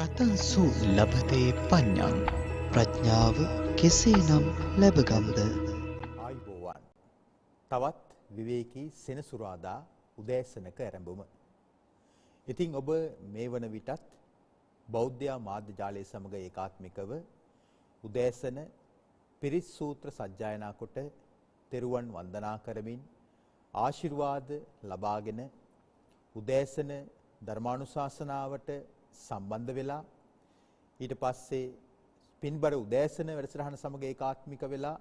කතංසු ලබතේ පඤ්ඤං ප්‍රඥාව කෙසේනම් ලැබගම්ද? ආයුබෝවන්. තවත් විවේකී සෙනසුරාදා උදෑසනක ආරම්භම. ඉතින් ඔබ මේ වන විටත් බෞද්ධ මාධ්‍ය ජාලය සමග ඒකාත්මිකව උදෑසන පිරිත් සූත්‍ර සජ්ජායනා කොට තෙරුවන් වන්දනා කරමින් ආශිර්වාද ලබාගෙන උදෑසන ධර්මානුශාසනාවට සම්බන්ධ වෙලා ඊට පස්සේ පින්බර උදෑසන වැඩසටහන සමග ඒකාත්මික වෙලා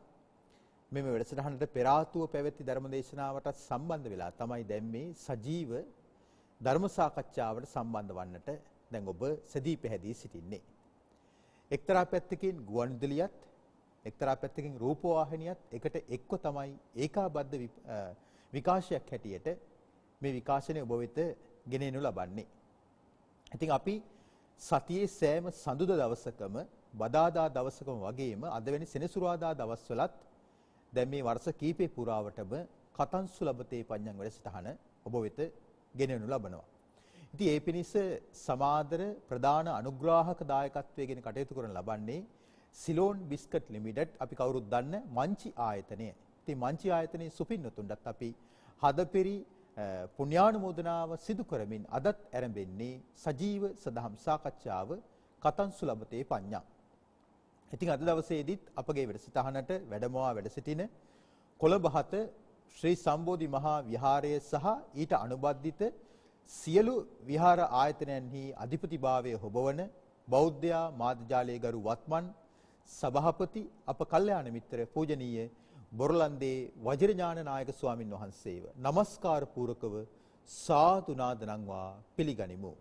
මෙම වැඩසටහනට පෙර ආතුව පැවති ධර්මදේශනාවට සම්බන්ධ වෙලා තමයි දැන් මේ සජීව ධර්ම සාකච්ඡාවට සම්බන්ධ වන්නට දැන් ඔබ සදී පැහැදී සිටින්නේ. එක්තරා පැත්තකින් ගුවන්විදුලියත් එක්තරා පැත්තකින් රූපවාහිනියත් එකට එක්ව තමයි ඒකාබද්ධ විකාශයක් හැටියට මේ විකාශනය ඔබ වෙත ගෙනෙනු ලබන්නේ. ඉතින් අපි සතියේ සෑම සඳුදා දවසකම බදාදා දවසකම වගේම අද වෙනි සෙනසුරාදා දවස්වලත් දැන් මේ වර්ෂ කීපේ පුරාවටම කතංසු ලබතේ පඤ්ඤං වැඩසටහන ඔබ වෙත ගෙනෙනු ලබනවා. ඉතින් ඒ පිණිස සමාදර ප්‍රධාන අනුග්‍රාහක දායකත්වයෙන් කටයුතු කරන ලබන්නේ සිලෝන් බිස්කට් ලිමිටඩ් අපි කවුරුත් දන්න මංචි ආයතනය. ඉතින් මංචි ආයතනයේ සුපින්නතුන්ටත් අපි හදපිරි පුණ්‍යානුමෝදනාව සිදු කරමින් අදත් ආරම්භෙන්නේ සජීව සදහම් සාකච්ඡාව කතංසු ලබතේ පඤ්ඤං. ඉතින් අද දවසේදීත් අපගේ වැඩසටහනට වැඩමවා වැඩ සිටින කොළඹ හත ශ්‍රී සම්බෝධි මහා විහාරය සහ ඊට අනුබද්ධිත සියලු විහාර ආයතනයන්හි අධිපතිභාවය හොබවන බෞද්ධ මාධ්‍ය ජාලයේ ගරු වත්මන් සභාපති අප කල්යාණ මිත්‍ර පූජනීය බොරලන්දේ වජිරඥාන නායක ස්වාමින් වහන්සේව নমස්කාර පූරකව සාදු නාද නංවා පිළිගනිමු.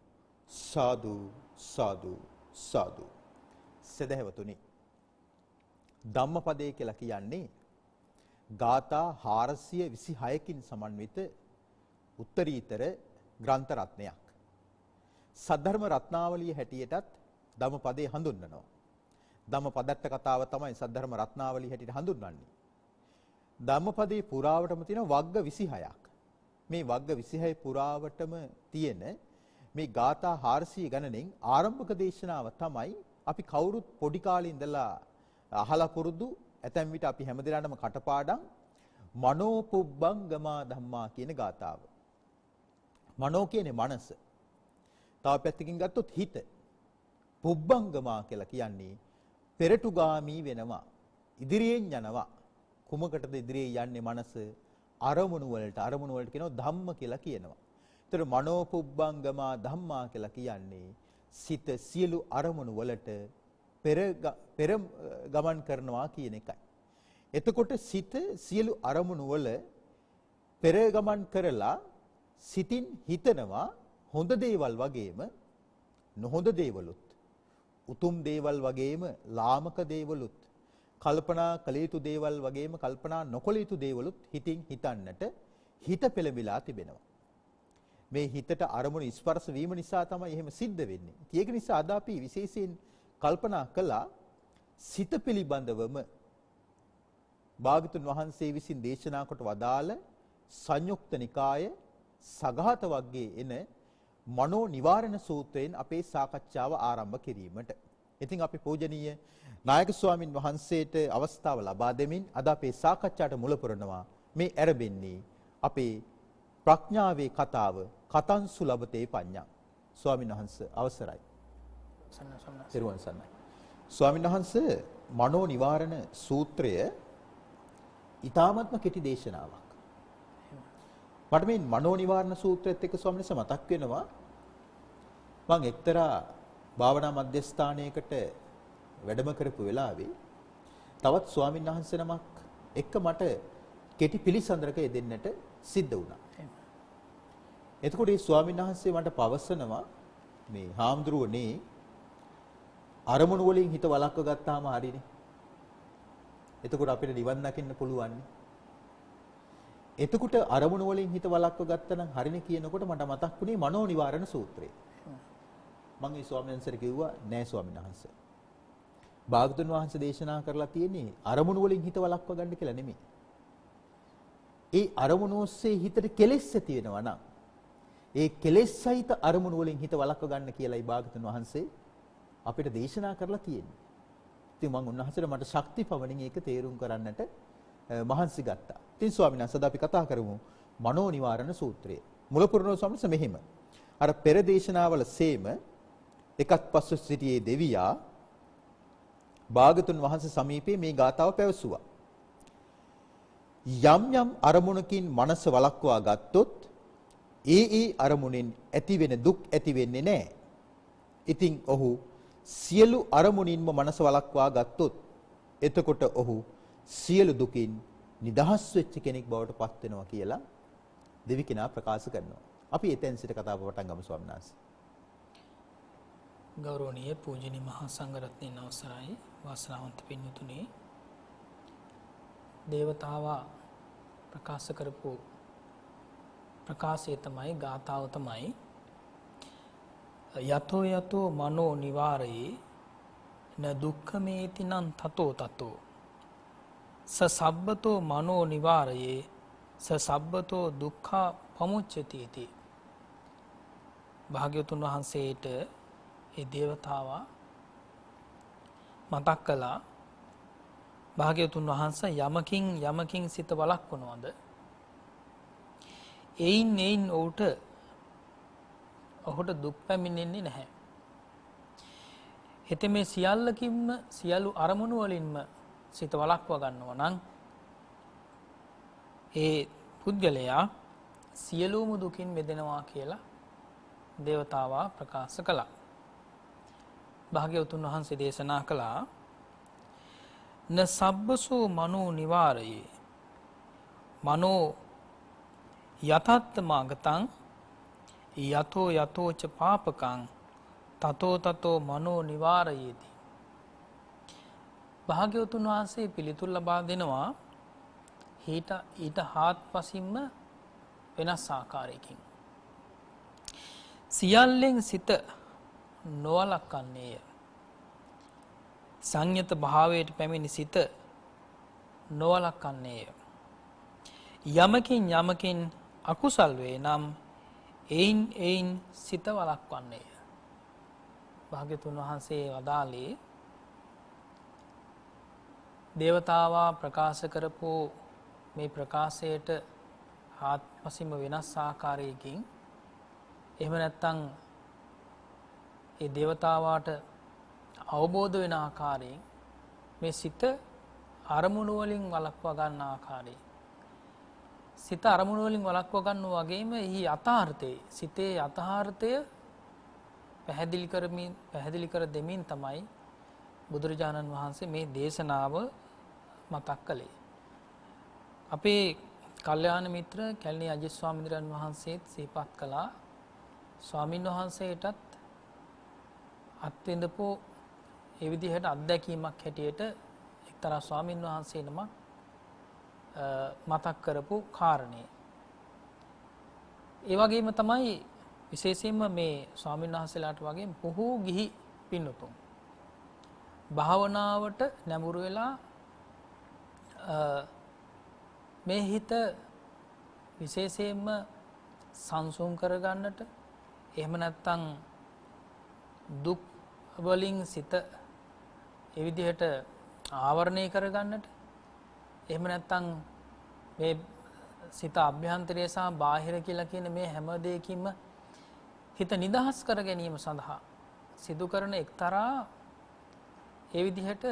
සාදු සාදු සාදු. සදහවතුනි, ධම්මපදයේ කියලා කියන්නේ ගාථා 426කින් සමන්විත උත්තරීතර ග්‍රන්ථ රත්නයක්. සද්ධර්ම රත්නාවලිය හැටියටත් ධම්මපදයේ හඳුන්වනවා. ධම්මපදත්ත කතාව තමයි සද්ධර්ම රත්නාවලිය හැටියට හඳුන්වන්නේ. ධම්මපදයේ පුරාවටම තියෙන වග්ග 26ක්. මේ වග්ග 26 පුරාවටම තියෙන මේ ගාථා 400 ගණනෙන් ආරම්භක දේශනාව තමයි අපි කවුරුත් පොඩි කාලේ ඉඳලා අහලා පුරුදු ඇතැම් විට අපි හැමදෙනාටම කටපාඩම් මනෝපුබ්බංගමා ධම්මා කියන ගාථාව. මනෝ කියන්නේ මනස. තව පැත්තකින් ගත්තොත් හිත. පුබ්බංගමා කියලා කියන්නේ පෙරටුගාමී වෙනවා. ඉදිරියෙන් යනවා. කුමකටද ඉදිරියේ යන්නේ මනස? අරමුණු වලට කියනවා ධම්ම කියලා කියනවා. ඒතර මනෝපුබ්බංගමා ධම්මා කියලා කියන්නේ සිත සියලු අරමුණු වලට පෙර ගමන් කරනවා කියන එකයි. එතකොට සිත සියලු අරමුණු වල පෙර ගමන් කරලා සිතින් හිතනවා හොඳ දේවල් වගේම නොහොඳ දේවලුත්, උතුම් දේවල් වගේම ලාමක දේවලුත්, කල්පනා කළ යුතු දේවල් වගේම කල්පනා නොකළ යුතු දේවලුත් හිතින් හිතන්නට හිත පෙළඹිලා තිබෙනවා. මේ හිතට අරමුණු ස්පර්ශ වීම නිසා තමයි එහෙම සිද්ධ වෙන්නේ. ඒක නිසා අද අපි විශේෂයෙන් කල්පනා කළා සිත පිළිබඳවම භාගතුන් වහන්සේ විසින් දේශනා කොට වදාළ සංයුක්ත නිකාය සගත වර්ගයේ එන මනෝ නිවාරණ සූත්‍රයෙන් අපේ සාකච්ඡාව ආරම්භ කිරීමට. ඉතින් අපි පූජනීය නායක ස්වාමින් වහන්සේට අවස්ථාව ලබා දෙමින් අද අපේ සාකච්ඡාට මුල පුරනවා මේ ඇරඹෙන්නේ අපේ ප්‍රඥාවේ කතාව කතංසු ලබතේ පඤ්ඤං. ස්වාමින් වහන්සේ අවසරයි. සන්නසන්නයි. ස්වාමින් වහන්සේ මනෝ නිවාරණ සූත්‍රය ඊ타ත්ම කෙටි දේශනාවක්. මට මේ මනෝ නිවාරණ සූත්‍රයත් එක්ක ස්වාමීන් වහන්සේ මතක් වෙනවා මම එක්තරා භාවනා මධ්‍යස්ථානයකට වැඩම කරපු වෙලාවේ තවත් ස්වාමීන් වහන්සේ නමක් එක්ක මට කෙටි පිළිසඳරක යෙදෙන්නට සිද්ධ වුණා. එතකොට මේ ස්වාමීන් වහන්සේ මට පවසනවා මේ හාමුදුරුවනේ අරමුණු වලින් හිත වළක්ව ගත්තාම හරිනේ. එතකොට අපිට නිවන් දකින්න පුළුවන්. එතකොට අරමුණු වලින් හිත වළක්ව ගත්තා නම් හරිනේ කියනකොට මට මතක් වුණේ මනෝ නිවාරණ සූත්‍රය. මම ඒ ස්වාමීන් වහන්සේට කිව්වා නෑ ස්වාමීන් වහන්සේ. භාගතුන් වහන්සේ දේශනා කරලා තියෙන්නේ අරමුණු වලින් හිත වළක්ව ගන්න කියලා නෙමෙයි. ඒ අරමුණු ඔස්සේ හිතට කෙලෙස් ඇති වෙනවා නම් ඒ කෙලෙස් සහිත අරමුණු වලින් හිත වළක්ව ගන්න කියලායි භාගතුන් වහන්සේ අපිට දේශනා කරලා තියෙන්නේ. ඉතින් මම උන්වහන්සේට මට ශක්ති පවණින් ඒක තේරුම් කරන්නට මහන්සි ගත්තා. ඉතින් ස්වාමීන් වහන්සේ අපි කතා කරමු මනෝ නිවාරණ සූත්‍රය. මුලපුරණ ස්වාමීන් වහන්සේ මෙහිම. අර පෙර දේශනාවල සේම එකත් පස්ව සිටියේ දෙවියා භාගතුන් වහන්සේ සමීපයේ මේ ගාථාව පැවසුවා. යම් යම් අරමුණකින් මනස වළක්වා ගත්තොත් ඒ අරමුණෙන් ඇතිවෙන දුක් ඇති වෙන්නේ නැහැ. ඉතින් ඔහු සියලු අරමුණින්ම මනස වළක්වා ගත්තොත් එතකොට ඔහු සියලු දුකින් නිදහස් වෙච්ච කෙනෙක් බවට පත් වෙනවා කියලා දෙවි කෙනා ප්‍රකාශ කරනවා. අපි එතෙන් සිට කතාව පටන් ගමු ස්වාමීන් වහන්සේ. ගෞරවනීය පූජනීය මහා සංඝරත්නයන් අවසරයි වාසනාවන්ත පින්වතුනි. දේවතාවා ප්‍රකාශ කරපු ප්‍රකාශය තමයි ගාථාව තමයි යතෝ යතෝ මනෝ නිවාරයේ න දුක්ඛමේති නං තතෝ තතෝ ස සබ්බතෝ මනෝ නිවාරයේ ස සබ්බතෝ දුක්ඛ පමුච්චති इति. භාග්‍යවතුන් වහන්සේට ඒ දේවතාවා මතක් කළා භාග්‍යවතුන් වහන්සේ යමකින් සිත වළක්වනවද එයින් ඔහුට දුක් පැමිණෙන්නේ නැහැ. හිතේ මේ සියල්ලකින්ම සියලු අරමුණු වලින්ම සිත වළක්ව ගන්නවා නම් ඒ පුද්ගලයා සියලුම දුකින් මිදෙනවා කියලා දේවතාවා ප්‍රකාශ කළා. භාග්‍යවතුන් වහන්සේ දේශනා කළා න සබ්බසෝ මනෝ නිවාරයේ මනෝ යතත් මාගතං යතෝ යතෝච පාපකං තතෝ තතෝ මනෝ නිවාරයේති. භාග්‍යවතුන් වහන්සේ පිළිතුරු ලබා දෙනවා ඊට හාත්පසින්ම වෙනස් ආකාරයකින්. සියල්ලෙන් සිත නොවළක්වන්නේය. සංයත භාවයට පැමිණි සිත නොවළක්වන්නේය. යමකින් අකුසල් වේ නම් එයින් සිත වළක්වන්නේය. භාග්‍යතුන් වහන්සේ වදාළේ දේවතාවා ප්‍රකාශ කරපු මේ ප්‍රකාශයට හාත්පසින්ම වෙනස් ආකාරයකින් එහෙම නැත්නම් ඒ දේවතාවාට අවබෝධ වෙන ආකාරයෙන් මේ සිත අරමුණු වලින් වළක්වා ගන්න ආකාරය සිත අරමුණු වලින් වළක්වා ගන්නවා වගේම එහි යථාර්ථයේ සිතේ යථාර්ථය පැහැදිලි කර දෙමින් තමයි බුදුරජාණන් වහන්සේ මේ දේශනාව මතක් කළේ. අපේ කල්යාණ මිත්‍ර කැලණි අජිත් ස්වාමීන් වහන්සේත් සිහිපත් කළා ස්වාමින් වහන්සේටත් අත්විඳපු ඒ විදිහට අත්දැකීමක් හැටියට එක්තරා ස්වාමින් වහන්සේ නමක් මතක් කරපු කාරණේ. ඒ වගේම තමයි විශේෂයෙන්ම මේ ස්වාමින් වහන්සේලාට වගේ බොහෝ ගිහි පින්වතුන් භාවනාවට නැඹුරු වෙලා මේ හිත විශේෂයෙන්ම සංසුන් කරගන්නට එහෙම නැත්නම් දුක් වලින් සිත ඒ විදිහට ආවරණය කරගන්නට එහෙම නැත්නම් මේ සිත අභ්‍යන්තරය සහ බාහිර කියලා කියන මේ හැම දෙයකින්ම හිත නිදහස් කර ගැනීම සඳහා සිදු කරන එක්තරා ඒ විදිහට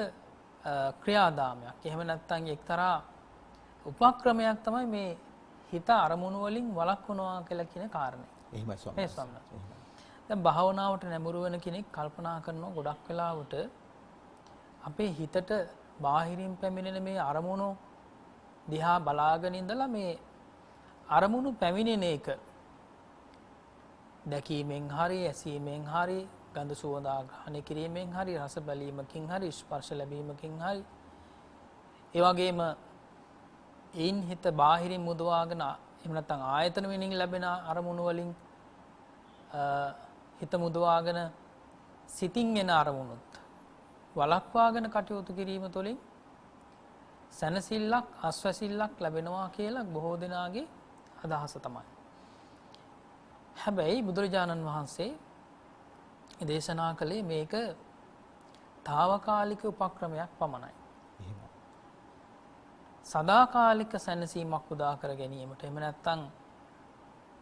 ක්‍රියාදාමයක් එහෙම නැත්නම් එක්තරා උපක්‍රමයක් තමයි මේ හිත අරමුණු වලින් වළක්වනවා කියලා කියන කාරණේ. එහෙමයි ස්වාමීනි. දැන් භාවනාවට නැඹුරු වෙන කෙනෙක් කල්පනා කරනවා ගොඩක් වෙලාවට අපේ හිතට බාහිරින් පැමිණෙන මේ අරමුණු දිහා බලාගෙන ඉඳලා මේ අරමුණු පැමිණෙන එක දැකීමෙන් හරි ඇසීමෙන් හරි ගඳ සුවඳ ආග්‍රහණය කිරීමෙන් හරි රස බැලීමකින් හරි ස්පර්ශ ලැබීමකින් හරි ඒ වගේම ඒන් හිත බාහිරින් මුදවාගෙන එහෙම නැත්නම් ආයතන වෙනින් ලැබෙන අරමුණු වලින් හිත මුදවාගෙන සිතින් එන අරමුණුත් වළක්වාගෙන කටයුතු කිරීම තුළින් සැනසෙල්ලක් අස්වැසිල්ලක් ලැබෙනවා කියලා බොහෝ දෙනාගේ අදහස තමයි. හැබැයි බුදුරජාණන් වහන්සේ දේශනා කළේ මේක తాවකාලික උපක්‍රමයක් පමණයි. එහෙමයි. සදාකාලික සැනසීමක් උදා කර ගැනීමට එහෙම නැත්නම්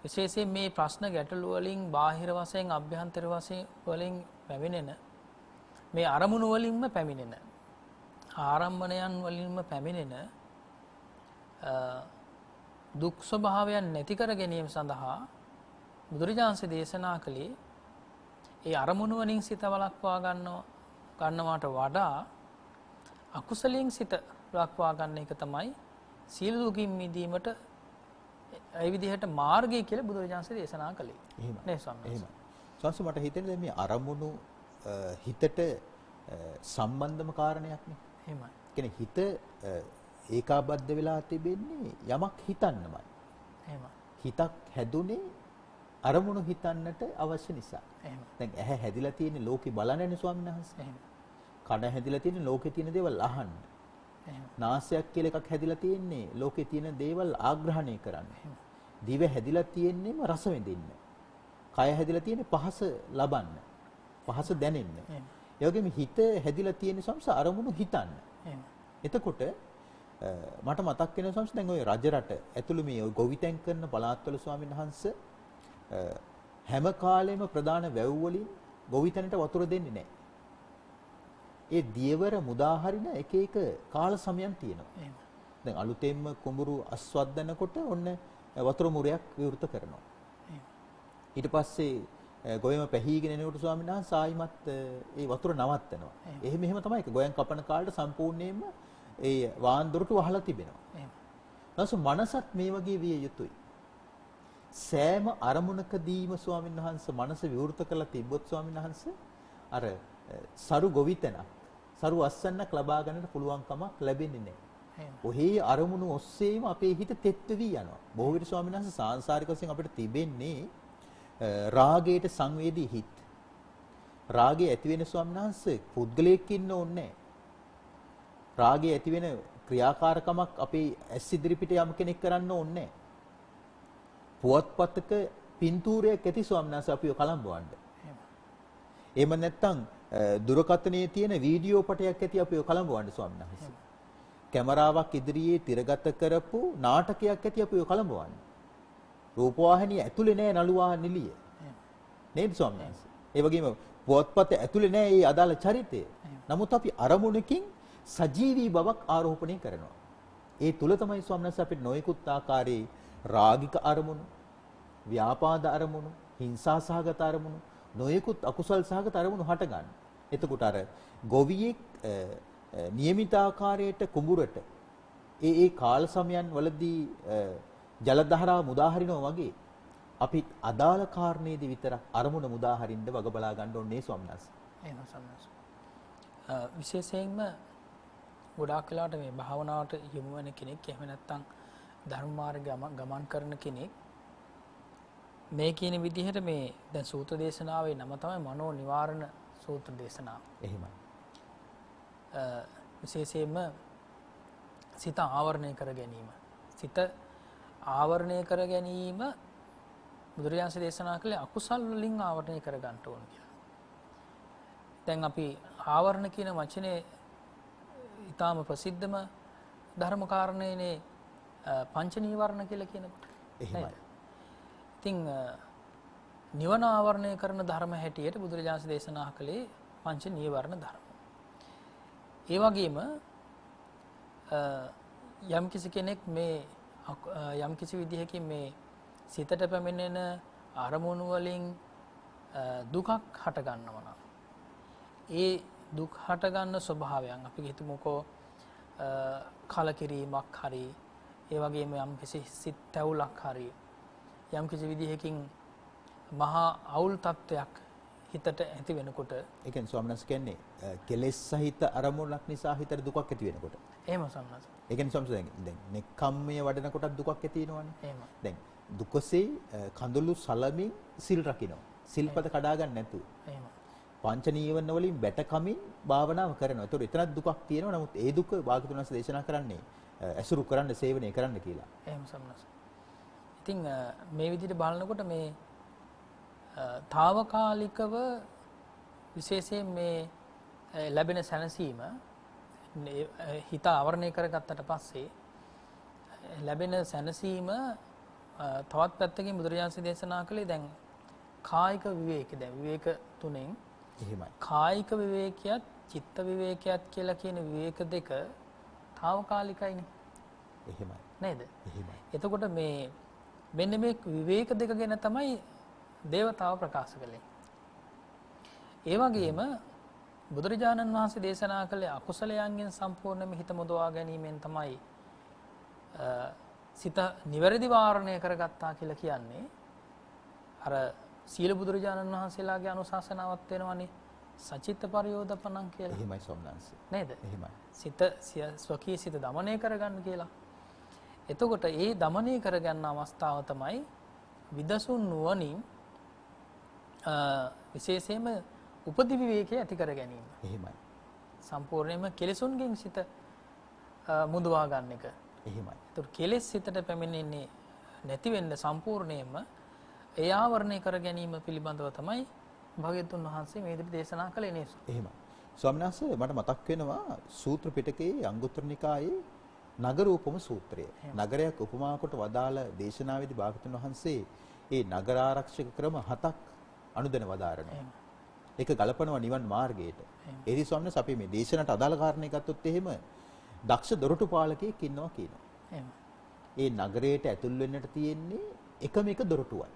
විශේෂයෙන් මේ ප්‍රශ්න ගැටලු වලින් බාහිර වශයෙන් අභ්‍යන්තර වශයෙන් වලින් පැමිණෙන මේ අරමුණු වලින්ම පැමිණෙන ආරම්භණයන් වලින්ම පැමිණෙන දුක් ස්වභාවයන් නැති කර ගැනීම සඳහා බුදුරජාණන්සේ දේශනා කළේ ඒ අරමුණු වලින් සිත වළක්වා ගන්නවට වඩා අකුසලයෙන් සිත වළක්වා ගන්න එක තමයි සීල දුකින් මිදීමට ඒ විදිහට මාර්ගය කියලා බුදුරජාණන්සේ දේශනා කළේ. එහෙමයි. නේ ස්වාමීනි. එහෙමයි. සංස මට හිතෙන්නේ මේ අරමුණු හිතට සම්බන්ධම කාරණයක් නේ. එහෙමයි. කියන්නේ හිත ඒකාබද්ධ වෙලා තිබෙන්නේ යමක් හිතන්නමයි. එහෙමයි. හිතක් හැදුනේ අරමුණු හිතන්නට අවශ්‍ය නිසා. එහෙමයි. දැන් ඇහැ හැදිලා තියෙන්නේ ලෝකේ බලන්නනේ ස්වාමීන් වහන්සේ. එහෙමයි. කන හැදිලා තියෙන්නේ ලෝකේ තියෙන දේවල් අහන්න. එහෙමයි. නාසයක් කියලා එකක් හැදිලා තියෙන්නේ ලෝකේ තියෙන දේවල් ආග්‍රහණය කරන්න. දිව හැදිලා තියෙන්නේම රස විඳින්න. කය හැදිලා තියෙන්නේ පහස ලබන්න. පහස දැනෙන්න. ඒ වගේම හිත හැදිලා තියෙන සංස අරමුණු හිතන්න. එතකොට මට මතක් වෙන සංස දැන් ওই රජරට ඇතුළු මේ ওই ගොවිතැන් කරන පළාත්වල ස්වාමීන් වහන්සේ හැම කාලෙම ප්‍රධාන වැව් වලින් ගොවිතැනට වතුර දෙන්නේ නැහැ. ඒ දියවර මුදා හරින එක එක කාල සමයන් තියෙනවා. දැන් අලුතෙන්ම කුඹුරු අස්වද්දනකොට ඔන්න වතුර මුරයක් විවෘත කරනවා. ඊට පස්සේ ගොයම පැහීගෙන එනකොට ස්වාමීන් වහන්සේ ආයිමත් ඒ වතුර නවත්තනවා. එහෙම තමයි ඒක. ගොයන් කපන කාලේට සම්පූර්ණයෙන්ම ඒ වාන්දොරට වහලා තිබෙනවා. එහෙනම් මනසත් මේ වගේ විය යුතුයි. සෑම අරමුණකදීම ස්වාමීන් වහන්සේ මනස විවෘත කරලා තිබ්බොත් ස්වාමීන් වහන්සේ අර සරු ගොවිතැනක් සරු අස්සන්නක් ලබා ගන්නට පුළුවන්කමක් ලැබෙන්නේ නැහැ. ඔහේ අරමුණු ඔස්සේම අපේ හිත තෙත් වෙවි යනවා. බොහෝ විට ස්වාමීන් වහන්සේ සාංශාරික වශයෙන් අපිට තිබෙන්නේ රාගයට සංවේදී හිත්. රාගය ඇති වෙන ස්වාමීන් වහන්සේ පුද්ගලයෙක් ඉන්න ඕනේ නැහැ. රාගය ඇති වෙන ක්‍රියාකාරකමක් අපේ ඇස් ඉදිරි පිට යම් කෙනෙක් කරන්න ඕනේ නැහැ. පුවත්පතක පින්තූරයක් ඇති ස්වාමීන් වහන්සේ අපිව කලඹවන්න. එහෙම නැත්නම් දුරකථනයේ තියෙන වීඩියෝ පටයක් ඇති අපිව කලඹවන්න ස්වාමීන් වහන්සේ. කැමරාවක් ඉදිරියේ තිරගත කරපු නාටකයක් ඇති අපිව කලඹවන්න. රූපවාහිනිය ඇතුලේ නෑ නළුවා නිලිය. නේද ස්වාමීන් වහන්සේ? ඒ වගේම පුවත්පත ඇතුලේ නෑ මේ අදාළ චරිතය. නමුත් අපි අරමුණකින් සජීවී බවක් ආරෝපණය කරනවා. ඒ තුල තමයි ස්වාමීන් වහන්සේ අපිට නොයෙකුත් ආකාරයේ රාගික අරමුණු, ව්‍යාපාද අරමුණු, හිංසා සහගත අරමුණු, නොයෙකුත් අකුසල් සහගත අරමුණු හට ගන්න. එතකොට අර ගොවියෙක් નિયમિત ආකාරයට කුඹුරට ඒ කාල සමයන් වලදී ජල දහරා මුදා හරිනවා වගේ අපි අදාළ කාරණේදී විතරක් අරමුණ මුදා හරින්න වග බලා ගන්න ඕනේ ස්වාමීන් වහන්සේ. එහෙනම් සම්මාස. විශේෂයෙන්ම ගොඩාක් වෙලාවට මේ භාවනාවට යොමු වෙන කෙනෙක් එහෙම නැත්නම් ධර්ම මාර්ගය ගමන් කරන කෙනෙක් මේ කියන විදිහට මේ දැන් සූත්‍ර දේශනාවේ නම තමයි මනෝ නිවාරණ සූත්‍ර දේශනාව. එහෙමයි. විශේෂයෙන්ම සිත ආවරණය කර ගැනීම. සිත ආවරණය කර ගැනීම බුදුරජාණන් දේශනා කළේ අකුසල් වලින් ආවරණය කර ගන්න ඕන කියලා. දැන් අපි ආවරණ කියන වචනේ ඊටාම ප්‍රසිද්ධම ධර්ම කාරණේනේ පංච නීවරණ කියලා කියනකොට. එහෙමයි. ඉතින් නිවන ආවරණය කරන ධර්ම හැටියට බුදුරජාණන් දේශනා කළේ පංච නීවරණ ධර්ම. ඒ වගේම යම් කිසි කෙනෙක් මේ යම් කිසි විදිහකින් මේ සිතට පැමිණෙන අරමුණු වලින් දුකක් හට ගන්නවා නම් ඒ දුක් හට ගන්න ස්වභාවයන් අපි හිතමුකෝ කලකිරීමක් හරි ඒ වගේම යම් කිසි සිත් තැවුලක් හරි යම් කිසි විදිහකින් මහා අවුල් තත්වයක් හිතට ඇති වෙනකොට ඒ කියන්නේ ස්වාමීන් වහන්සේ කියන්නේ කෙලෙස් සහිත අරමුණක් නිසා හිතට දුකක් ඇති වෙනකොට. එහෙම සම්මත. ඒ කියන්නේ ස්වාමීන් වහන්සේ දැන් නෙක්ඛම්මයේ වඩන කොටත් දුකක් ඇති වෙනවනේ. එහෙම. දැන් දුකසේ කඳුළු සලමින් සිල් රකින්න. සිල්පද කඩා ගන්න නැතුව. එහෙම. පංච නීවරණ වලින් බැට කමින් භාවනාව කරනවා. ඒතකොට එතනත් දුකක් තියෙනවා. නමුත් ඒ දුක භාගතුන් වහන්සේ දේශනා කරන්නේ ඇසුරු කරන්න, සේවනය කරන්න කියලා. එහෙම සම්මත. ඉතින් මේ විදිහට බලනකොට මේ తాවකාලිකව විශේෂයෙන් මේ ලැබෙන සැනසීම හිත ආවරණය කරගත්තට පස්සේ ලැබෙන සැනසීම තවත් පැත්තකින් බුදුරජාණන් දේශනා කළේ දැන් කායික විවේක දැන් විවේක තුනෙන් එහෙමයි. කායික විවේකයත් චිත්ත විවේකයත් කියලා කියන විවේක දෙක తాවකාලිකයිනේ. එහෙමයි. නේද? එහෙමයි. එතකොට මේ මෙන්න මේ විවේක දෙක ගැන තමයි දේවතාව ප්‍රකාශ කළේ. ඒ වගේම බුදුරජාණන් වහන්සේ දේශනා කළේ අකුසලයන්ගෙන් සම්පූර්ණයෙන්ම හිත මුදවා ගැනීමෙන් තමයි සිත නිවැරදි වාරණය කරගත්තා කියලා කියන්නේ. අර සීල බුදුරජාණන් වහන්සේලාගේ අනුශාසනාවක් වෙනවනේ සචිත්ත පරියෝදපණං කියලා. එහෙමයි ස්වාමීන් නේද? එහෙමයි. සිත ස්වකීය සිත দমনය කරගන්න කියලා. එතකොට ඒ দমনය කරගන්න අවස්ථාව තමයි විදසුන් නුවණින් විශේෂයෙන්ම උපදි විවේකයේ ඇති කර ගැනීම. එහෙමයි. සම්පූර්ණයෙන්ම කෙලෙසුන්ගෙන් සිත මුදවා ගන්න එක. එහෙමයි. ඒතර කෙලෙස් සිතට පැමිණෙන්නේ නැති වෙන්න සම්පූර්ණයෙන්ම ඒ ආවරණය කර ගැනීම පිළිබඳව තමයි භාග්‍යවතුන් වහන්සේ මේ විදිහට දේශනා කළේ නේද? එහෙමයි. ස්වාමීන් වහන්සේ මට මතක් වෙනවා සූත්‍ර පිටකයේ අංගුත්තර නිකායේ නගරූපම සූත්‍රය. නගරයක් උපමා කොට වදාළ දේශනාවේදී භාග්‍යවතුන් වහන්සේ ඒ නගර ආරක්ෂක ක්‍රම 7ක් අනුදැන වදාරනවා. ඒක ගලපනවා නිවන් මාර්ගයට. ඒදී ස්වාමීන් වහන්සේ අපි මේ දේශනට අදාළ කාරණේ ගත්තොත් එහෙම දක්ෂ දොරටු පාලකයෙක් ඉන්නවා කියනවා. ඒ නගරයට ඇතුල් වෙන්නට තියෙන්නේ එකම එක දොරටුවයි.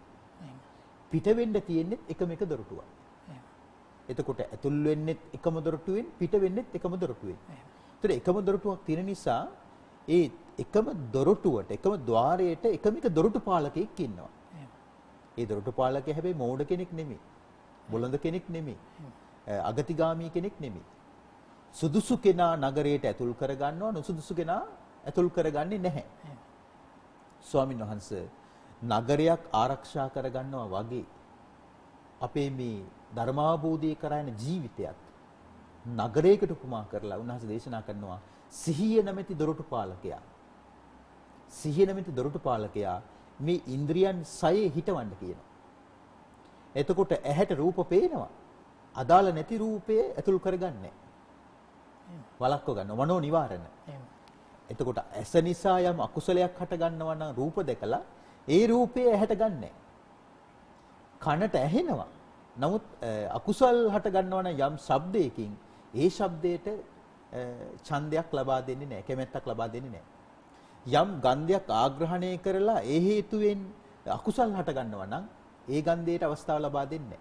පිට වෙන්න තියෙන්නේ එකම එක දොරටුවයි. එතකොට ඇතුල් වෙන්නෙත් එකම දොරටුවෙන් පිට වෙන්නෙත් එකම දොරටුවෙන්. ඒතර එකම දොරටුවක් තියෙන නිසා ඒ එකම දොරටුවට එකම ద్వාරයට එකම එක දොරටු පාලකයෙක් ඉන්නවා. ඒ දොරටු පාලකයා හැබැයි මෝඩ කෙනෙක් නෙමෙයි. බොළඳ කෙනෙක් නෙමෙයි. අගතිගාමී කෙනෙක් නෙමෙයි. සුදුසු කෙනා නගරයට ඇතුල් කරගන්නවා නුසුදුසු කෙනා ඇතුල් කරගන්නේ නැහැ. ස්වාමීන් වහන්සේ නගරයක් ආරක්ෂා කරගන්නවා වගේ අපේ මේ ධර්මාභෝධය කරන ජීවිතයත් නගරයකට උපමා කරලා උන්වහන්සේ දේශනා කරනවා සිහිය නැමැති දොරටු පාලකයා. සිහිය නැමැති දොරටු පාලකයා මේ ඉන්ද්‍රියන් 6 හිටවන්න කියනවා. එතකොට ඇහැට රූප පේනවා. අදාළ නැති රූපය ඇතුල් කරගන්නේ. වළක්ව ගන්නවා මනෝ නිවාරණ. එතකොට ඇස නිසා යම් අකුසලයක් හට ගන්නවා නම් රූප දැකලා ඒ රූපය ඇහැට ගන්නෑ. කනට ඇහෙනවා. නමුත් අකුසල් හට ගන්නවා නම් යම් ශබ්දයකින් ඒ ශබ්දයට ඡන්දයක් ලබා දෙන්නේ නැහැ. කැමැත්තක් ලබා දෙන්නේ නැහැ. යම් ගන්ධයක් ආග්‍රහණය කරලා ඒ හේතුවෙන් අකුසල් හට ගන්නවා නම් ඒ ගන්ධයට අවස්ථාව ලබා දෙන්නේ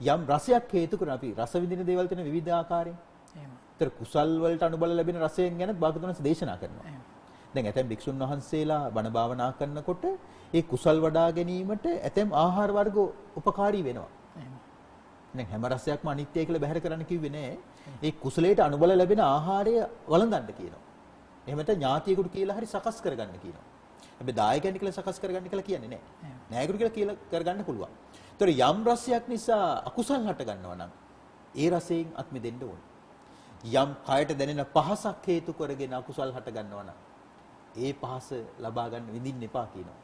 නැහැ. යම් රසයක් හේතු කරන අපි රස විඳින දේවල් තියෙන විවිධ ආකාරයෙන්. ඒතර කුසල් වලට අනුබල ලැබෙන රසයෙන් ගැන භාගතුන්ස් දේශනා කරනවා. දැන් ඇතැම් භික්ෂුන් වහන්සේලා බණ භාවනා කරනකොට ඒ කුසල් වඩා ගැනීමට ඇතැම් ආහාර වර්ග උපකාරී වෙනවා. දැන් හැම රසයක්ම අනිත්‍යයි කියලා බැහැර කරන්න කිව්වේ නෑ. ඒ කුසලයට අනුබල ලැබෙන ආහාරය වළඳන්න කියනවා. එහෙම නැත්නම් ඥාතියෙකුට කියලා හරි සකස් කරගන්න කියනවා. හැබැයි දායකයන් කියලා සකස් කරගන්න කියලා කියන්නේ නෑ. නායකයෙකුට කියලා කරගන්න පුළුවන්. ඒතර යම් රසයක් නිසා අකුසල් හට ගන්නවා නම් ඒ රසයෙන් අත් මිදෙන්න ඕනේ. යම් කයට දැනෙන පහසක් හේතු කරගෙන අකුසල් හට ගන්නවා නම් ඒ පහස ලබා ගන්න විඳින්න එපා කියනවා.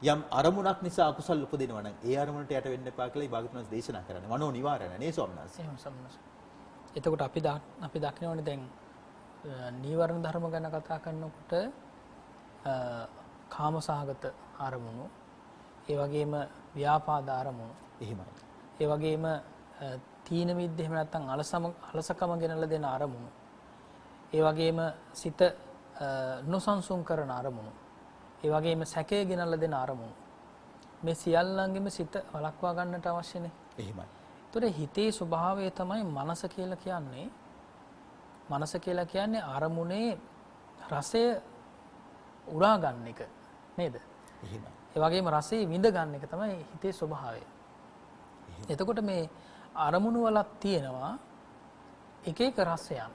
යම් අරමුණක් නිසා අකුසල් උපදිනවා නම් ඒ අරමුණට යට වෙන්න එපා කියලා භාගතුන්ස් දේශනා කරන්නේ. මනෝ නිවාරණ නේ ස්වාමීන් වහන්සේ. එහෙම සම්මත. එතකොට අපි දකිනවනේ දැන් නීවරණ ධර්ම ගැන කතා කරනකොට කාමසහගත අරමුණු, ඒ වගේම ව්‍යාපාද අරමුණු, එහෙමයි. ඒ වගේම තීන මිද්ද එහෙම නැත්නම් අලසකම ගෙනලා දෙන අරමුණු, ඒ වගේම සිත නොසන්සුන් කරන අරමුණු, ඒ වගේම සැකය ගෙනල්ලා දෙන අරමුණු. මේ සියල්ලංගෙම සිත වළක්වා ගන්නට අවශ්‍යනේ. එහෙමයි. ඒතර හිතේ ස්වභාවය තමයි මනස කියලා කියන්නේ. මනස කියලා කියන්නේ අරමුණේ රසය උරා ගන්න එක නේද? එහෙමයි. ඒ වගේම රසය විඳ ගන්න එක තමයි හිතේ ස්වභාවය. එතකොට මේ අරමුණු වලක් තියෙනවා එක එක රසයන්.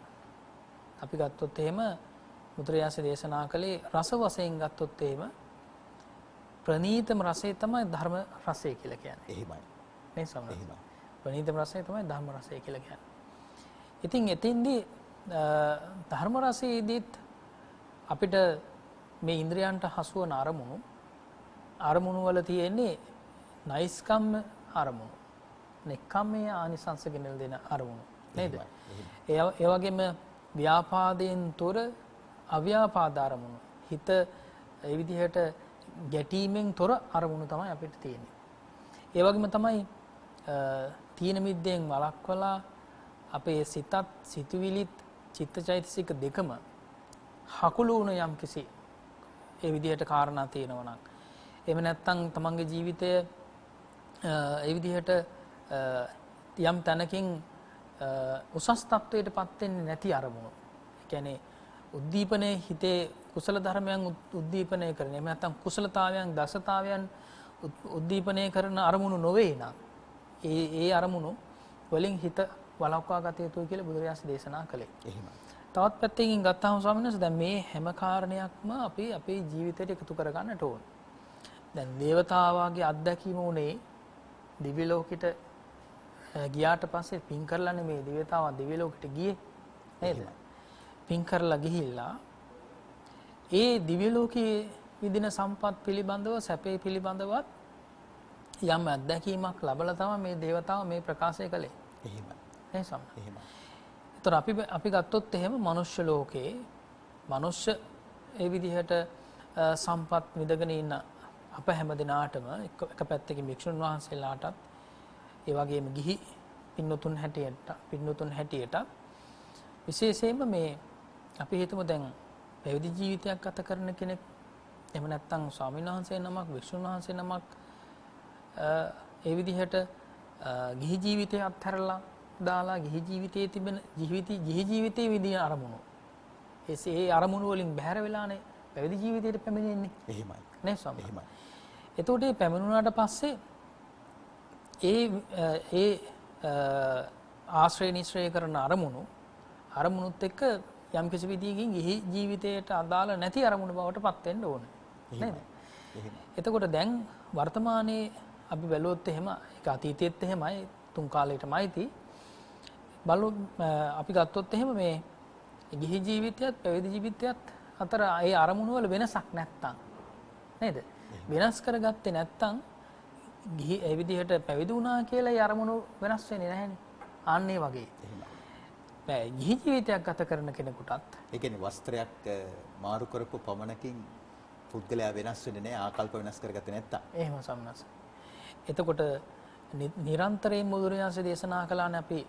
අපි ගත්තොත් එහෙම බුදුරජාණන් දේශනා කළේ රස වශයෙන් ගත්තොත් එහෙම ප්‍රණීතම රසය තමයි ධර්ම රසය කියලා කියන්නේ. එහෙමයි. නේ සමහර. එහෙමයි. ප්‍රණීතම රසය තමයි ධර්ම රසය කියලා කියන්නේ. ඉතින් එතෙන්දී ධර්ම රසයේදීත් අපිට මේ ඉන්ද්‍රයන්ට හසු වන අරමුණු වල තියෙන්නේ නයිස්කම් අරමුණු. නෙක්ඛම්මයේ ආනිසංස ගෙනල් දෙන අරමුණු. නේද? ඒ වගේම ව්‍යාපාදයෙන් තොර අව්‍යාපාද අරමුණු. හිත ඒ විදිහට ගැටීමෙන් තොර අරමුණු තමයි අපිට තියෙන්නේ. ඒ වගේම තමයි තීන මිද්දෙන් වළක්වලා අපේ සිතත් සිතුවිලිත් චිත්තචෛතසික දෙකම හකුළු වුණ යම්කිසි ඒ විදිහට කාරණා තියෙනවා නම්, එහෙම නැත්නම් තමන්ගේ ජීවිතය ඒ විදිහට යම් තැනකින් උසස් තත්වයටපත් වෙන්නේ නැති අරමුණු. ඒ කියන්නේ උද්දීපනයේ හිතේ කුසල ධර්මයන් උද්දීපනය කරන, එහෙම නැත්නම් කුසලතාවයන් දසතාවයන් උද්දීපනය කරන අරමුණු නොවේ නම් ඒ අරමුණු වලින් හිත වළක්වා ගත යුතුයි කියලා බුදුරජාණන් දේශනා කළේ. එහෙමයි. තවත් පැත්තකින් ගත්තාම ස්වාමීන් වහන්සේ දැන් මේ හැම කාරණයක්ම අපි අපේ ජීවිතයට එකතු කරගන්නට ඕන. දැන් දේවතාවාගේ අත්දැකීම උනේ දිව්‍ය ලෝකෙට ගියාට පස්සේ පින් කරලානේ මේ දේවතාවා දිව්‍ය ලෝකෙට ගියේ නේද? පින් කරලා ගිහිල්ලා ඒ දිව්‍ය ලෝකයේ විදින සම්පත් පිළිබඳව සැපේ පිළිබඳවත් යම් අත්දැකීමක් ලැබලා තමයි මේ දේවතාවා මේ ප්‍රකාශය කළේ. එහෙමයි. නේ සම්ම. එහෙමයි. ඒතර අපි ගත්තොත් එහෙම මනුෂ්‍ය ලෝකේ මනුෂ්‍ය ඒ විදිහට සම්පත් විඳගෙන ඉන්න අප හැම දිනාටම එක පැත්තකින් භික්ෂුන් වහන්සේලාටත් ඒ වගේම ගිහි පින්නතුන් හැටියට විශේෂයෙන්ම මේ අපි හිතමු දැන් පැවිදි ජීවිතයක් ගත කරන කෙනෙක්, එහෙම නැත්නම් ස්වාමීන් වහන්සේ නමක්, භික්ෂුන් වහන්සේ නමක් ඒ විදිහට ගිහි ජීවිතය අත්හැරලා දාලා ගිහි ජීවිතයේ තිබෙන ගිහි ජීවිතයේ විදින අරමුණු. ඒ අරමුණු වලින් බැහැර වෙලානේ පැවිදි ජීවිතයට පැමිණෙන්නේ. එහෙමයි. නේ ස්වාමී. එහෙමයි. එතකොට මේ පැමිණුණාට පස්සේ ඒ ආශ්‍රය නිශ්‍රය කරන අරමුණුත් එක්ක යම් කිසි විදිහකින් ගිහි ජීවිතයට අදාළ නැති අරමුණු බවට පත් වෙන්න ඕනේ. නේද? එතකොට දැන් වර්තමානයේ අපි බැලුවොත් එහෙම ඒක අතීතයේත් එහෙමයි, තුන් කාලයටමයි අපි ගත්තොත් එහෙම මේ ගිහි ජීවිතයත් පැවිදි ජීවිතයත් අතර ඒ අරමුණු වල වෙනසක් නැත්තම් නේද? වෙනස් කරගත්තේ නැත්තම් ගිහි ඒ විදිහට පැවිදි වුණා කියලා ඒ අරමුණු වෙනස් වෙන්නේ නැහැනේ. ආන්න ඒ වගේ. ගිහි ජීවිතයක් ගත කරන කෙනෙකුටත් ඒ කියන්නේ වස්ත්‍රයක් මාරු කරපු පමණකින් පුද්ගලයා වෙනස් වෙන්නේ නැහැ, ආකල්ප වෙනස් කරගත්තේ නැත්තම්. එහෙම සම්නස්. එතකොට නිරන්තරයෙන් බුදුරජාණන් දේශනා කළානේ අපි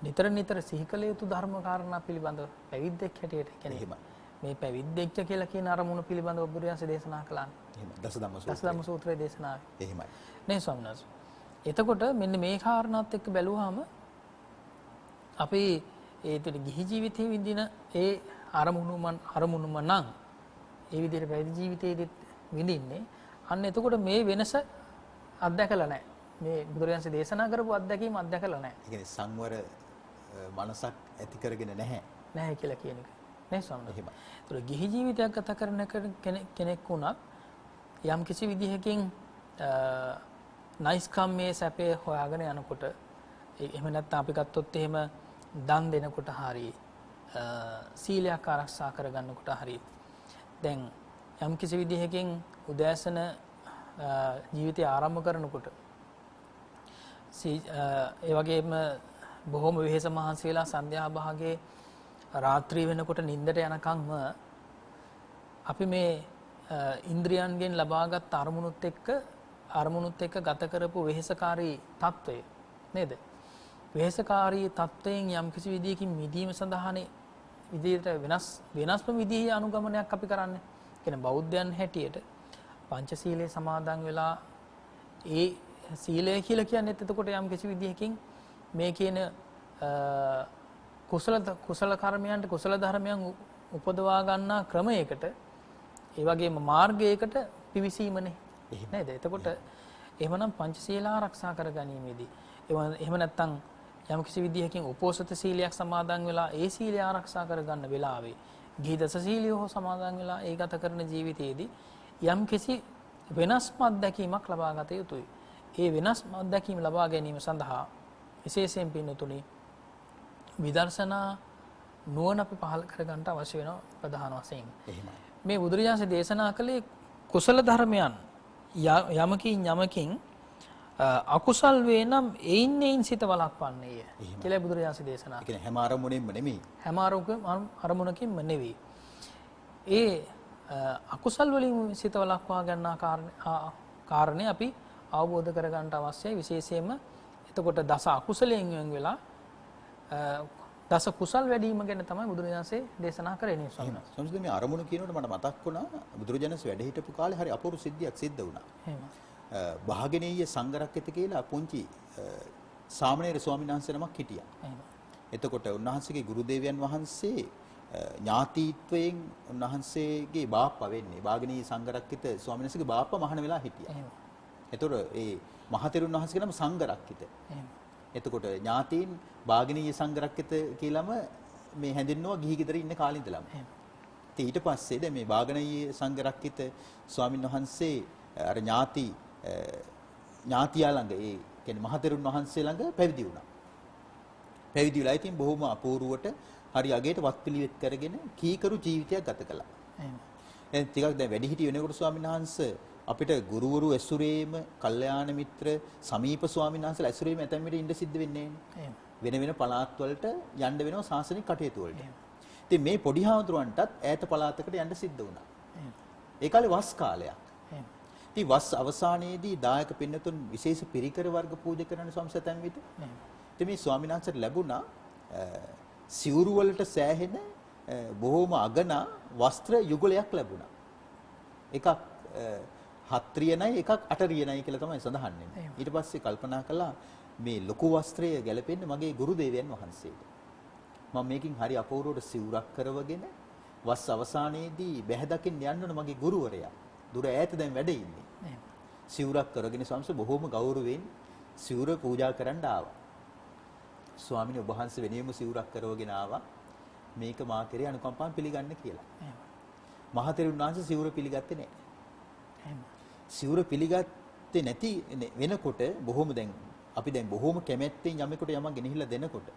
නිතර සිහි කළ යුතු ධර්ම කාරණා පිළිබඳව පැවිද්දෙක් හැටියට කියන්නේ මේ පැවිද්දෙක් කියලා කියන අරමුණු පිළිබඳව බුදුරජාණන් දේශනා කළානේ. එහෙම දසධම්ම සූත්‍රයේ දේශනාවේ. එහෙමයි. නේ ස්වාමීන්. එතකොට මෙන්න මේ කාරණාත් එක්ක බැලුවාම අපි ඒතර ගිහි ජීවිතයේ විඳින ඒ අරමුණුම නම් ඒ විදිහට පැවිදි ජීවිතයේදීත් විඳින්නේ. අන්න එතකොට මේ වෙනස අත්දැකලා නැහැ. මේ බුදුරජාණන් දේශනා කරපු අත්දැකීම අත්දැකලා නැහැ. ඒ කියන්නේ සංවර මනසක් ඇති කරගෙන නැහැ කියලා කියන එක. නේ ස්වාමීනි. එහෙමයි. ඒතර ගිහි ජීවිතයක් ගත කරන කෙනෙක් වුණත් යම් කිසි විදිහකින් නයිස්කම්මේ සැපේ හොයාගෙන යනකොට එහෙම නැත්නම් අපි ගත්තොත් එහෙම දන් දෙනකොට හරි සීලයක් ආරක්ෂා කරගන්නකොට හරි දැන් යම් කිසි විදිහකින් උදෑසන ජීවිතය ආරම්භ කරනකොට ඒ වගේම බොහොම වෙහෙස මහන්සි වෙලා සන්ධ්‍යා භාගයේ රාත්‍රී වෙනකොට නිින්දට යනකම්ම අපි මේ ඉන්ද්‍රියන්ගෙන් ලබාගත් අරමුණුත් එක්ක ගත කරපු වෙහෙසකාරී తত্ত্বය නේද? වෙහෙසකාරී తত্ত্වයෙන් යම් කිසි විදිහකින් මිදීම සඳහානේ විදිහට වෙනස්ම විදිහේ අනුගමනයක් අපි කරන්නේ. කියන්නේ බෞද්ධයන් හැටියට පංචශීලයේ සමාදන් වෙලා ඒ සීලය කියලා කියන්නේ එතකොට යම් කිසි විදිහකින් මේ කියන කුසල කර්මයන්ට කුසල ධර්මයන් උපදවා ගන්නා ක්‍රමයකට ඒ වගේම මාර්ගයකට පිවිසීමනේ නේද? එතකොට එහෙමනම් පංචශීල ආරක්ෂා කරගැනීමේදී එහෙම නැත්නම් යම් කිසි විදිහකින් උපෝසත සීලයක් සමාදන් වෙලා ඒ සීලය ආරක්ෂා කරගන්න වෙලාවේ ගිහි දස සීලිය හෝ සමාදන් වෙලා ඒ ගත කරන ජීවිතයේදී යම් කිසි වෙනස්ම අත්දැකීමක් ලබා ගත යුතුයි. ඒ වෙනස්ම අත්දැකීම ලබා ගැනීම සඳහා විශේෂයෙන් පින්නතුනි විදර්ශනා නුවණ අපි පහළ කරගන්න අවශ්‍ය වෙනවා ප්‍රධාන වශයෙන්. එහෙමයි. මේ බුදුරජාණන් දේශනා කළේ කුසල ධර්මයන් යමකින් අකුසල් වේ නම් එයින් සිත වළක්වන්නේය කියලා බුදුරජාණන් දේශනා. ඒ කියන්නේ හැම අරමුණෙන්ම නෙමෙයි. හැම අරමුණකින්ම නෙවෙයි. ඒ අකුසල් වලින් සිත වළක්වා ගන්නා කාරණේ අපි අවබෝධ කරගන්න අවශ්‍යයි. විශේෂයෙන්ම එතකොට දස අකුසලයෙන් වෙන් වෙලා දස කුසල් වැඩිම ගැන තමයි බුදුරජාණන්සේ දේශනා කරන්නේ ස්වාමීන් වහන්සේ. සම්පූර්ණ මේ අරමුණු කියනකොට මට මතක් වුණා බුදුරජාණන්සේ වැඩ හිටපු කාලේ හරි අපූර්ව සිද්ධියක් සිද්ධ වුණා. එහෙම. භාගනීය සංඝරක්කිත කියලා පුංචි සාමණේර ස්වාමීන් වහන්සේ නමක් හිටියා. එහෙම. එතකොට උන්වහන්සේගේ ගුරු දේවයන් වහන්සේ ඥාතිත්වයෙන් උන්වහන්සේගේ බාප්පා වෙන්නේ භාගනීය සංඝරක්කිත ස්වාමීන් වහන්සේගේ බාප්පා මහාන වෙලා හිටියා. එහෙම. එතකොට ඒ මහතෙරුන් වහන්සේගේ නම සංඝරක්කිත. එහෙම. එතකොට ඥාතීන් භාගනීය සංඝරක්කිත කියලාම මේ හැඳින්වුවා ගිහි ගෙදර ඉන්න කාලේ ඉඳලම. එහෙම. ඉතින් ඊට පස්සේ දැන් මේ භාගනීය සංඝරක්කිත ස්වාමීන් වහන්සේ අර ඥාතියා ළඟ ඒ කියන්නේ මහතෙරුන් වහන්සේ ළඟ පැවිදි වුණා. පැවිදි වෙලා ඉතින් බොහොම අපූර්වට හරි අගේට වත්පිළිවෙත් කරගෙන කීකරු ජීවිතයක් ගත කළා. එහෙම. දැන් ටිකක් දැන් වැඩිහිටි වෙනකොට ස්වාමීන් වහන්සේ අපිට ගුරුවරු ඇසුරේම, කල්යාණ මිත්‍ර, සමීප ස්වාමීන් වහන්සේලා ඇසුරේම ඇතැම් විට ඉඳ සිද්ධ වෙන්නේ නැහැ. වෙන වෙන පළාත් වලට යන්න වෙනවා සාසනික කටයුතු වලට. ඉතින් මේ පොඩි හාමුදුරුවන්ටත් ඈත පළාතකට යන්න සිද්ධ වුණා. ඒ කාලේ වස් කාලයක්. ඉතින් වස් අවසානයේදී දායක පින්නතුන් විශේෂ පිරිකර වර්ග පූජා කරන සංසතෙන් විට ඉතින් මේ ස්වාමීන් වහන්සේට ලැබුණා සිවුරු වලට සෑහෙන බොහොම අගනා වස්ත්‍ර යුගලයක් ලැබුණා. එකක් 7 රියනයි එකක් 8 රියනයි කියලා තමයි සඳහන් වෙන්නේ. ඊට පස්සේ කල්පනා කළා මේ ලොකු වස්ත්‍රය ගැලපෙන්නේ මගේ ගුරු දේවයන් වහන්සේට. මම මේකින් හරි අපූර්වවට සිවුරක් කරවගෙන වස් අවසානයේදී බැහැ දකින්න යන්න ඕන මගේ ගුරුවරයා. දුර ඈත දැන් වැඩ ඉන්නේ. සිවුරක් කරගෙන ස්වාමීන් බොහොම ගෞරවයෙන් සිවුර පූජා කරන්න ආවා. ස්වාමීන් වහන්සේ වෙනියම සිවුරක් කරවගෙන ආවා. මේක මා කෙරේ අනුකම්පාවෙන් පිළිගන්න කියලා. මහතෙරුන් වහන්සේ සිවුර පිළිගත්තේ නැහැ. සිවුර පිළිගත්තේ නැති වෙනකොට බොහොම දැන් අපි දැන් බොහොම කැමැත්තෙන් යමෙකුට යමක් ගෙනහිලා දෙනකොට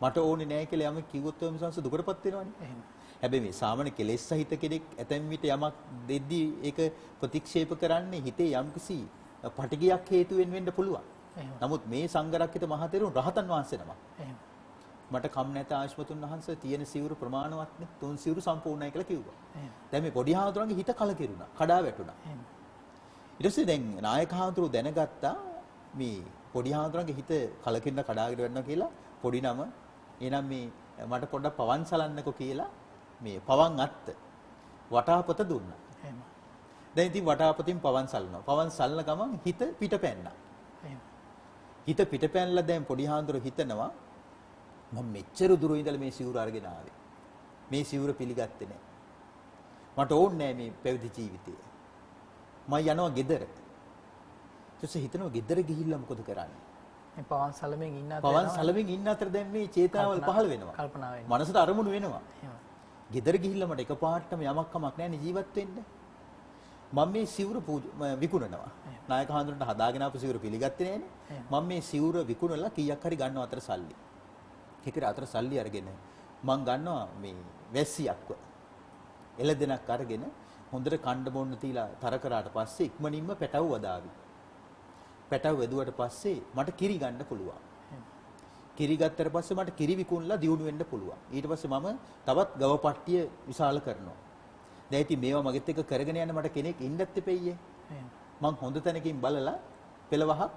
මට ඕනේ නැහැ කියලා යමක් කිව්වොත් ඔය මිසංශ දුකටපත් වෙනවනේ. හැබැයි මේ සාමාන්‍ය කෙලෙස් සහිත කෙනෙක් ඇතැම් විට යමක් දෙද්දී ඒක ප්‍රතික්ෂේප කරන්නේ හිතේ යම්කිසි පටිගයක් හේතුවෙන් වෙන්න පුළුවන්. නමුත් මේ සංඝරක්කිත මහතෙරුන් රහතන් වහන්සේ නමක්. මට කම් නැත ආශ්මතුන් වහන්සේ තියෙන සිවුරු ප්‍රමාණවත්නේ. තුන් සිවුරු සම්පූර්ණයි කියලා කිව්වා. දැන් මේ පොඩි හාමුදුරන්ගේ හිත කලකිරුණා. කඩා වැටුණා. ඊට පස්සේ දැන් නායක හාමුදුරුවෝ දැනගත්තා මේ පොඩි හාමුදුරන්ගේ හිත කලකින්න කඩාගෙන වෙනවා කියලා පොඩි නම එහෙනම් මේ මට පොඩ්ඩක් පවන් සලන්නකෝ කියලා මේ පවන් අත්ත වටාපත දුන්නා. දැන් ඉතින් වටාපතින් පවන් සලනවා. පවන් සලන ගමන් හිත පිටපැන්නා. හිත පිටපැන්ලා දැන් පොඩි හාමුදුරුවෝ හිතනවා මම මෙච්චර දුර ඉඳලා මේ සිවුර අරගෙන ආවේ. මේ සිවුර පිළිගත්තේ නැහැ. මට ඕනේ නැහැ මේ පැවිදි ජීවිතය. මම යනවා ගෙදර. ඊට හිතනවා ගෙදර ගිහිල්ලා මොකද කරන්නේ? මේ පවන් සලමින් ඉන්න අතර පවන් සලමින් ඉන්න අතර දැන් මේ චේතනාවල් පහළ වෙනවා. කල්පනා වෙනවා. මනසට අරමුණු වෙනවා. ගෙදර ගිහිල්ලා මට එකපාරටම යමක් කමක් නැහැ නේ ජීවත් වෙන්න. මම මේ සිවුර විකුණනවා. නායක හාමුදුරන්ට හදාගෙන ආපු සිවුර පිළිගත්තේ නැහැනේ. මම මේ සිවුර විකුණලා කීයක් හරි ගන්නවා අතර සල්ලි. ඒකේ අතර සල්ලි අරගෙන මං ගන්නවා මේ වැස්සියක්ව. එළදෙනක් අරගෙන හොඳට කණ්ඩ බොන්න තියලා තර කරාට පස්සේ ඉක්මනින්ම පැටව වදාවි. පැටව වැදුවට පස්සේ මට කිරි ගන්න පුළුවන්. කිරි ගත්තට පස්සේ මට කිරි විකුණලා දියුණු වෙන්න පුළුවන්. ඊට පස්සේ මම තවත් ගව පට්ටිය විශාල කරනවා. දැන් ඉතින් මේවා මගෙත් එක්ක කරගෙන යන්න මට කෙනෙක් ඉන්නත් එපෙයියේ. මං හොඳ තැනකින් බලලා පෙළවහක්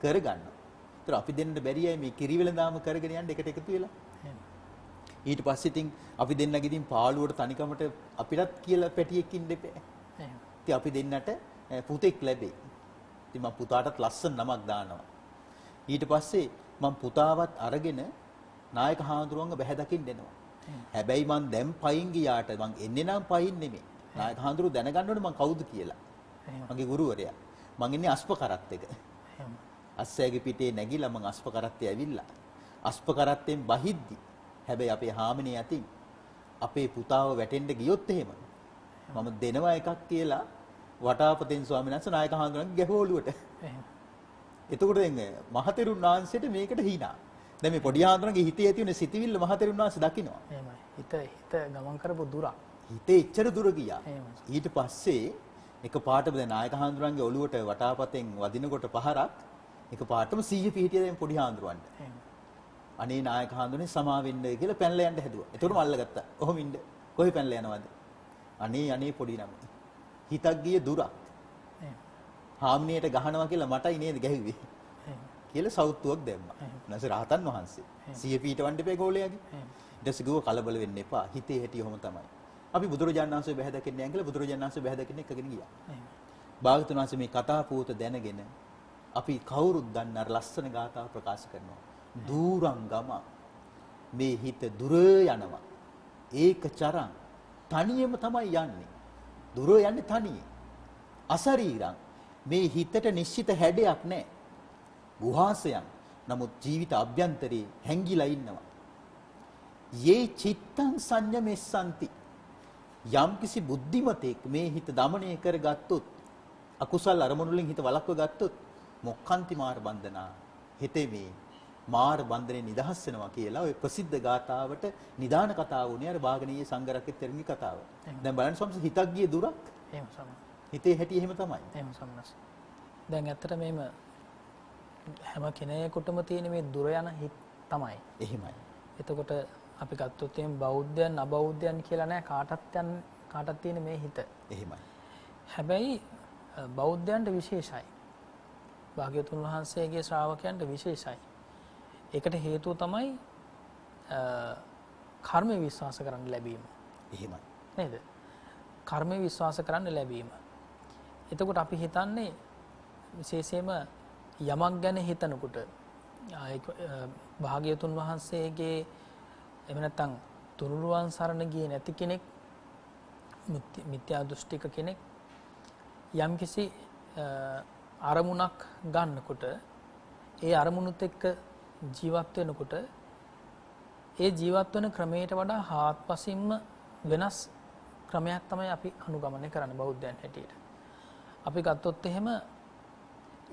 කරගන්නවා. ඒතර අපි දෙන්න බැරියයි මේ කිරි වෙලඳාම කරගෙන යන්න එකට එකතු වෙලා. ඊට පස්සේ ඉතින් අපි දෙන්නගේ ඉතින් පාළුවට තනිකමට අපිටත් කියලා පැටියෙක් ඉන්න එපෑ. ඉතින් අපි දෙන්නට පුතෙක් ලැබෙයි. ඉතින් මම පුතාටත් ලස්සන නමක් දානවා. ඊට පස්සේ මම පුතාවත් අරගෙන නායක හාමුදුරුවන්ව බැහැ දකින්න එනවා. හැබැයි මං දැන් පයින් ගියාට මං එන්නේ නම් පයින් නෙමෙයි. නායක හාමුදුරුවෝ දැනගන්න ඕනේ මං කවුද කියලා. මගේ ගුරුවරයා. මං ඉන්නේ අස්ප කරත් එක. අස්සයාගේ පිටේ නැගිලා මං අස්ප කරත්තේ ඇවිල්ලා. අස්ප කරත්තෙන් බහිද්දි හැබැයි අපේ හාමිනේ අතින් අපේ පුතාව වැටෙන්න ගියොත් එහෙම මම දෙනවා එකක් කියලා වටාපතෙන් ස්වාමීන් වහන්සේ නායක හාමුදුරන්ගේ ගැහුවලුවට. එතකොට දැන් මහතෙරුන් වහන්සේට මේකට hina. දැන් මේ පොඩි හාමුදුරන්ගේ හිතේ ඇති වෙන සිතිවිල්ල මහතෙරුන් වහන්සේ දකිනවා. එහෙමයි. හිත ගමන් කරපු දුර. හිතේ එච්චර දුර ගියා. ඊට පස්සේ එක පාටම දැන් නායක හාමුදුරන්ගේ ඔළුවට වටාපතෙන් වදිනකොට පහරක් එක පාටම 100 පිටිය දැන් පොඩි හාමුදුරන්ට. අනේ නායක හාමුදුරනේ සමා වෙන්න කියලා පැනලා යන්න හැදුවා. ඒතකොටම අල්ලගත්තා. ඔහොම ඉන්න. කොහේ පැනලා යනවද? අනේ පොඩි නම. හිතක් ගිය දුරක්. හාම්නියට ගහනවා කියලා මටයි නේද ගැහුවේ. කියලා සෞත්තුවක් දැම්මා. නැස රහතන් වහන්සේ. 100 පීටවන්න එපා ගෝලයාගේ. ඊට පස්සේ ගිහුව කලබල වෙන්න එපා. හිතේ හැටි ඔහොම තමයි. අපි බුදුරජාණන් වහන්සේ බැහැ දකින්න යන් කියලා බුදුරජාණන් වහන්සේ බැහැ දකින්න එකගෙන ගියා. භාගතුන් වහන්සේ මේ කතා පුවත දැනගෙන අපි කවුරුත් දන්න අර ලස්සන ගාථාව ප්‍රකාශ කරනවා. දූරංගම මේ හිත දුර යනවා. ඒක චරං තනියම තමයි යන්නේ. දුර යන්නේ තනියෙන්. අසරීරං මේ හිතට නිශ්චිත හැඩයක් නැහැ. ගුහාසයන් නමුත් ජීවිත අභ්‍යන්තරේ හැංගිලා ඉන්නවා. යේ චිත්තං සංයමෙස්සanti යම්කිසි බුද්ධිමතෙක් මේ හිත দমনය කරගත්තොත් අකුසල් අරමුණු වලින් හිත වළක්ව ගත්තොත් මොක්ඛන්ති මාර බන්ධනා හිතේ මේ මාර බන්ධනේ නිදහස් වෙනවා කියලා ඔය ප්‍රසිද්ධ ගාථාවට නිදාන කතාව උනේ අර භාගනීය සංඝරත්නයේ තෙරණි කතාව. දැන් බලන්න සම්ස හිතක් ගිය දුරක් එහෙම සම. හිතේ හැටි එහෙම තමයි. එහෙම සම්නස්. දැන් ඇත්තට මේම හැම කෙනෙකුටම තියෙන මේ දුර යන හිත තමයි. එහෙමයි. එතකොට අපි ගත්තොත් එම් බෞද්ධයන් අබෞද්ධයන් කියලා නෑ කාටත් තියෙන මේ හිත. එහෙමයි. හැබැයි බෞද්ධයන්ට විශේෂයි. භාග්‍යවතුන් වහන්සේගේ ශ්‍රාවකයන්ට විශේෂයි. ඒකට හේතුව තමයි කර්ම විශ්වාස කරන්න ලැබීම. එහෙමයි. නේද? කර්ම විශ්වාස කරන්න ලැබීම. එතකොට අපි හිතන්නේ විශේෂයෙන්ම යමක් ගැන හිතනකොට භාග්‍යවතුන් වහන්සේගේ එහෙම නැත්නම් තුනුරුවන් සරණ ගියේ නැති කෙනෙක් මිත්‍යා දෘෂ්ටික කෙනෙක් යම්කිසි අරමුණක් ගන්නකොට ඒ අරමුණුත් එක්ක ජීවත් වෙනකොට ඒ ජීවත් වෙන ක්‍රමයට වඩා හාත්පසින්ම වෙනස් ක්‍රමයක් තමයි අපි අනුගමනය කරන්නේ බෞද්ධයන් හැටියට. අපි ගත්තොත් එහෙම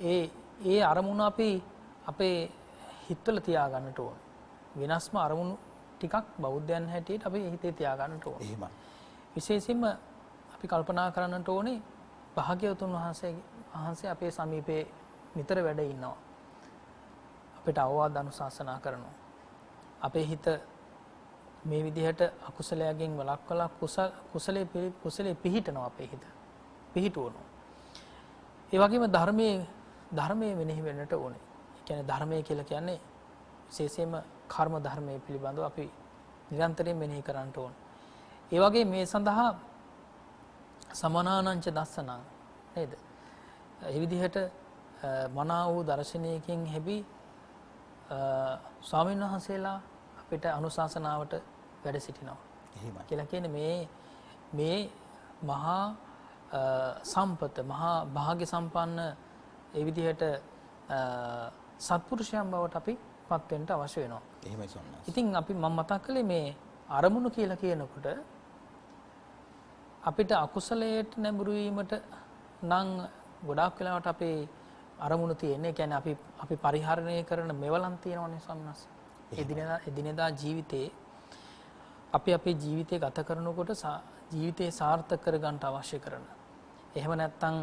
ඒ අරමුණ අපි අපේ හිතවල තියාගන්නට ඕන. වෙනස්ම අරමුණු ටිකක් බෞද්ධයන් හැටියට අපි හිතේ තියාගන්නට ඕන. එහෙමයි. විශේෂයෙන්ම අපි කල්පනා කරන්නට ඕනේ භාග්‍යවතුන් වහන්සේ අපේ සමීපේ නිතර වැඩ ඉන්නවා. අපිට අවවාද අනුශාසනා කරනවා. අපේ හිත මේ විදිහට අකුසලයෙන් වළක්වලා කුසලයේ පිහිටනවා අපේ හිත. පිහිටවනවා. ඒ වගේම ධර්මයේ මෙනෙහි වෙන්නට ඕනේ. ඒ කියන්නේ ධර්මය කියලා කියන්නේ විශේෂයෙන්ම කර්ම ධර්මයේ පිළිබඳව අපි නිරන්තරයෙන් මෙනෙහි කරන්නට ඕන. ඒ වගේ මේ සඳහා සමනානංච දස්සනං නේද? ඒ විදිහට මනා වූ දර්ශනයකින් හැබි ස්වාමීන් වහන්සේලා අපිට අනුශාසනාවට වැඩ සිටිනවා. එහෙමයි. කියලා කියන්නේ මේ මහා සම්පත මහා භාග්‍ය සම්පන්න ඒ විදිහට සත්පුරුෂයන් බවට අපි පත් වෙන්න අවශ්‍ය වෙනවා. එහෙමයි ස්වාමීන්. ඉතින් අපි මම මතක් කළේ මේ අරමුණු කියලා කියනකොට අපිට අකුසලයට නැඹුරු වීමට නම් ගොඩාක් වෙලාවට අපේ අරමුණු තියෙන්නේ. ඒ කියන්නේ අපි පරිහරණය කරන මෙවලම් තියෙනවනේ සම්නස්. එදිනෙදා ජීවිතේ අපි අපේ ජීවිතය ගත කරනකොට ජීවිතේ සාර්ථක කරගන්න අවශ්‍ය කරන. එහෙම නැත්නම්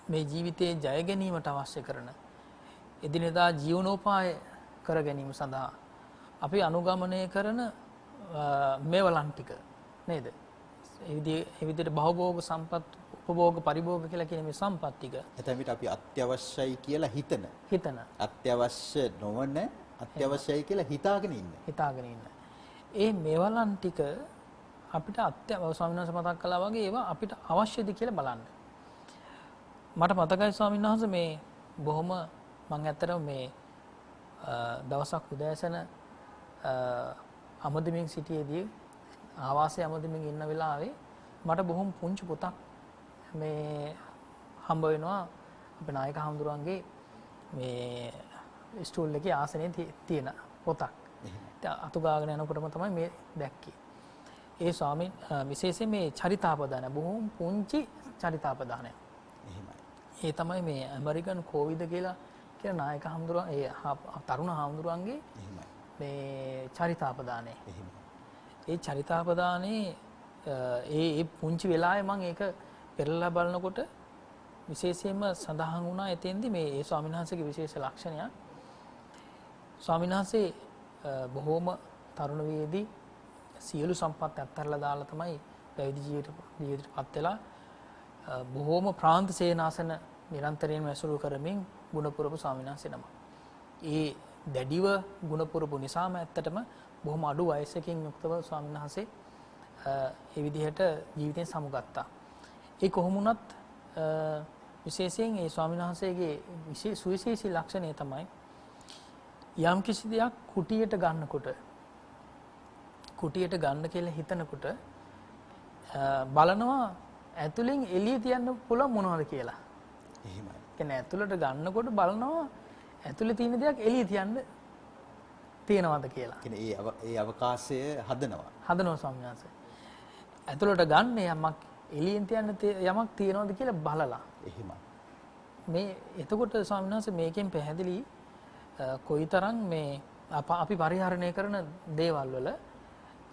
මේ ජීවිතේ ජය ගැනීමට අවශ්‍ය කරන එදිනෙදා ජීවනෝපාය කර ගැනීම සඳහා අපි අනුගමනය කරන මෙවලම් ටික නේද? ඒ විදිහට භවභෝග සම්පත් උපභෝග පරිභෝග කියලා කියන මේ සම්පත් ටික එතන විතර අපි අත්‍යවශ්‍යයි කියලා හිතන අත්‍යවශ්‍ය නොවන අත්‍යවශ්‍යයි කියලා හිතාගෙන ඉන්න. ඒ මෙවලම් ටික අපිට ස්වාමීන් වහන්සේ මතක් කළා වගේ ඒවා අපිට අවශ්‍යද කියලා බලන්න. මට මතකයි ස්වාමීන් වහන්සේ මේ බොහොම මම ඇත්තටම මේ දවසක් උදෑසන අමදිමින් සිටියේදී ආවාසයේ අමදිමින් ඉන්න වෙලාවේ මට බොහොම පුංචි පොතක් මේ හම්බ වෙනවා අපේ නායක හඳුරන්ගේ මේ ස්ටූල් එකේ ආසනයේ තියෙන පොතක්. අතු ගාගෙන යනකොටම තමයි මේ දැක්කේ. ඒ ස්වාමීන් විශේෂයෙන් මේ චරිතාපදාන බොහොම පුංචි චරිතාපදානයක්. ඒ තමයි මේ ඇමරිකන් කෝවිද කියලා නායක හඳුරන් ඒ තරුණ හඳුරන්ගේ මේ චරිතාපදානය. ඒ චරිතාපදානේ ඒ පුංචි වෙලාවේ මම ඒක පෙරලා බලනකොට විශේෂයෙන්ම සඳහන් වුණා එතෙන්දී මේ ඒ ස්වාමීන් වහන්සේගේ විශේෂ ලක්ෂණයක්. ස්වාමීන් වහන්සේ බොහෝම තරුණ වයේදී සියලු සම්පත් අත්හැරලා දාලා තමයි පැවිදි ජීවිතයටපත් වෙලා බොහෝම ප්‍රාන්ත සේනාසන නිරන්තරයෙන්ම ඇසුරු කරමින් ගුණපුරපු ස්වාමීන් වහන්සේ නමක්. ඒ දැඩිව ගුණපුරපු නිසාම ඇත්තටම බොහොම අඩු වයසකින් යුක්තව ස්වාමීන් වහන්සේ ඒ විදිහට ජීවිතයෙන් සමුගත්තා. ඒ කොහොම වුණත් විශේෂයෙන් ඒ ස්වාමීන් වහන්සේගේ සුවිශේෂී ලක්ෂණය තමයි යම් කිසි දෙයක් කුටියට ගන්න කියලා හිතනකොට බලනවා ඇතුලෙන් එළිය තියන්න පුළුවන් මොනවද කියලා. එහෙමයි. කියන්නේ ඇතුලට ගන්නකොට බලනවා ඇතුලේ තියෙන දෙයක් එළිය තියන්න තියෙනවද කියලා. කියන්නේ ඒ අවකාශය හදනවා ස්වාමීන් වහන්සේ. ඇතුලට ගන්න යමක් එළියෙන් තියන්න යමක් තියෙනවද කියලා බලලා. එහෙමයි. මේ එතකොට ස්වාමීන් වහන්සේ මේකෙන් පැහැදිලි කොයිතරම් මේ අපි පරිහරණය කරන දේවල් වල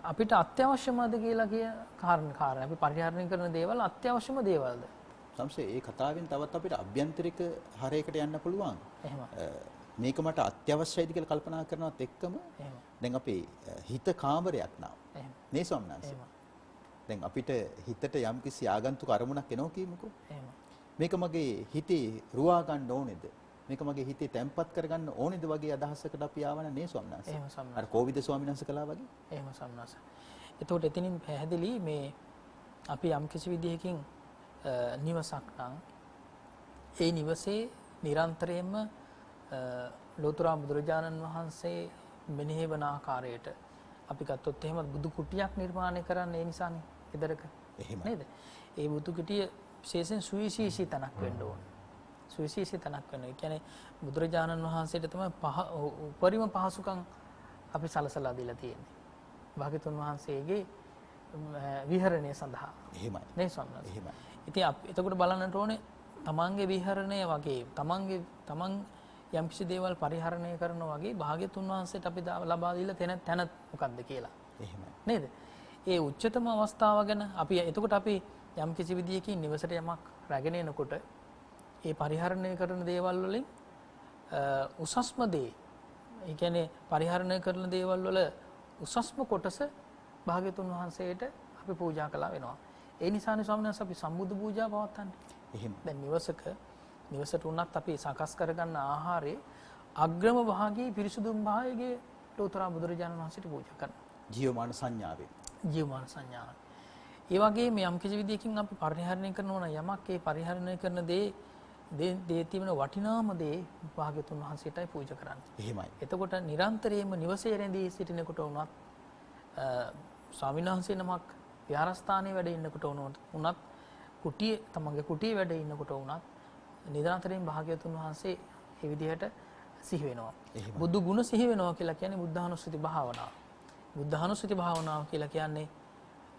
අපිට අත්‍යවශ්‍යමද කියලා කිය කාරණා අපි පරිහරණය කරන දේවල් අත්‍යවශ්‍යම දේවල්ද? සම්සේ ඒ කතාවෙන් තවත් අපිට අභ්‍යන්තරික හරයකට යන්න පුළුවන්. එහෙම. මේක මට අත්‍යවශ්‍යයිද කියලා කල්පනා කරනවත් එක්කම දැන් අපේ හිත කාමරයක් නා. නේ ස්වාමීන් දැන් අපිට හිතට යම්කිසි ආගන්තුක අරමුණක් එනවා කියමුකෝ. මේක මගේ හිතේ රුවා ගන්න ඕනේද? මේක මගේ හිතේ තැම්පත් කරගන්න ඕනේද වගේ අදහසකට අපි ආවන නේ ස්වාමීන් වහන්සේ. අර කෝවිද ස්වාමීන් වහන්සේ කළා වගේ. එහෙම ස්වාමීන් වහන්සේ. එතකොට එතනින් පැහැදිලි මේ අපි යම් කිසි විදිහකින් නිවසක් නම් ඒ නිවසේ නිරන්තරයෙන්ම ලෝතර බුදුරජාණන් වහන්සේ මෙනෙහි වන ආකාරයට අපි ගත්තොත් එහෙම බුදු කුටියක් නිර්මාණය කරන්න ඒ නිසානේ එදරක නේද? ඒ බුදු කුටිය විශේෂයෙන් සුවිශේෂී තැනක් වෙන්න ඕනේ. සුවිශේෂී තැනක් වෙනවා. ඒ කියන්නේ බුදුරජාණන් වහන්සේට තමයි උපරිම පහසුකම් අපි සලසලා දීලා තියෙන්නේ. භාග්‍යතුන් වහන්සේගේ විහරණය සඳහා. එහෙමයි. නේ ස්වාමීන් වහන්සේ. එහෙමයි. ඉතින් එතකොට බලන්නට ඕනේ තමන්ගේ විහරණය වගේ තමන් යම්කිසි දේවල් පරිහරණය කරනවා වගේ භාග්‍යතුන් වහන්සේට අපි ලබා දීලා තියෙන තැන මොකක්ද කියලා. එහෙමයි. නේද? ඒ උච්චතම අවස්ථාව ගැන අපි එතකොට අපි යම්කිසි විදියකින් නිවසට යමක් රැගෙන එනකොට ඒ පරිහරණය කරන දේවල් වලින් උසස්ම දේ ඒ කියන්නේ පරිහරණය කරන දේවල් වල උසස්ම කොටස භාග්‍යතුන් වහන්සේට අපි පූජා කළා වෙනවා. ඒ නිසානේ ස්වාමීන් වහන්සේ අපි සම්බුදු පූජා පවත්වන්නේ. එහෙම. දැන් නිවසට උනත් අපි සකස් කරගන්න ආහාරයේ අග්‍රම භාගයේ පිරිසුදුම් භාගයේ ලෝතර බුදුරජාණන් වහන්සේට පූජා කරනවා. ජීවමාන සංඥාවෙන්. ජීවමාන සංඥාවෙන්. ඒ වගේම යම් කිසි විදියකින් අපි පරිහරණය කරනවා නම් යමක් ඒ පරිහරණය කරන දේ තිබෙන වටිනාම දේ භාග්‍යතුන් වහන්සේටයි පූජා කරන්නේ. එහෙමයි. එතකොට නිරන්තරයෙන්ම නිවසේ රැඳී සිටිනකොට උනත් ස්වාමීන් වහන්සේ නමක් විහාරස්ථානයේ වැඩ ඉන්නකොට උනත් තමන්ගේ කුටියේ වැඩ ඉන්නකොට උනත් නිරන්තරයෙන් භාග්‍යතුන් වහන්සේ මේ විදිහට සිහි වෙනවා. බුදු ගුණ සිහි වෙනවා කියලා කියන්නේ බුද්ධානුස්සති භාවනාව. බුද්ධානුස්සති භාවනාව කියලා කියන්නේ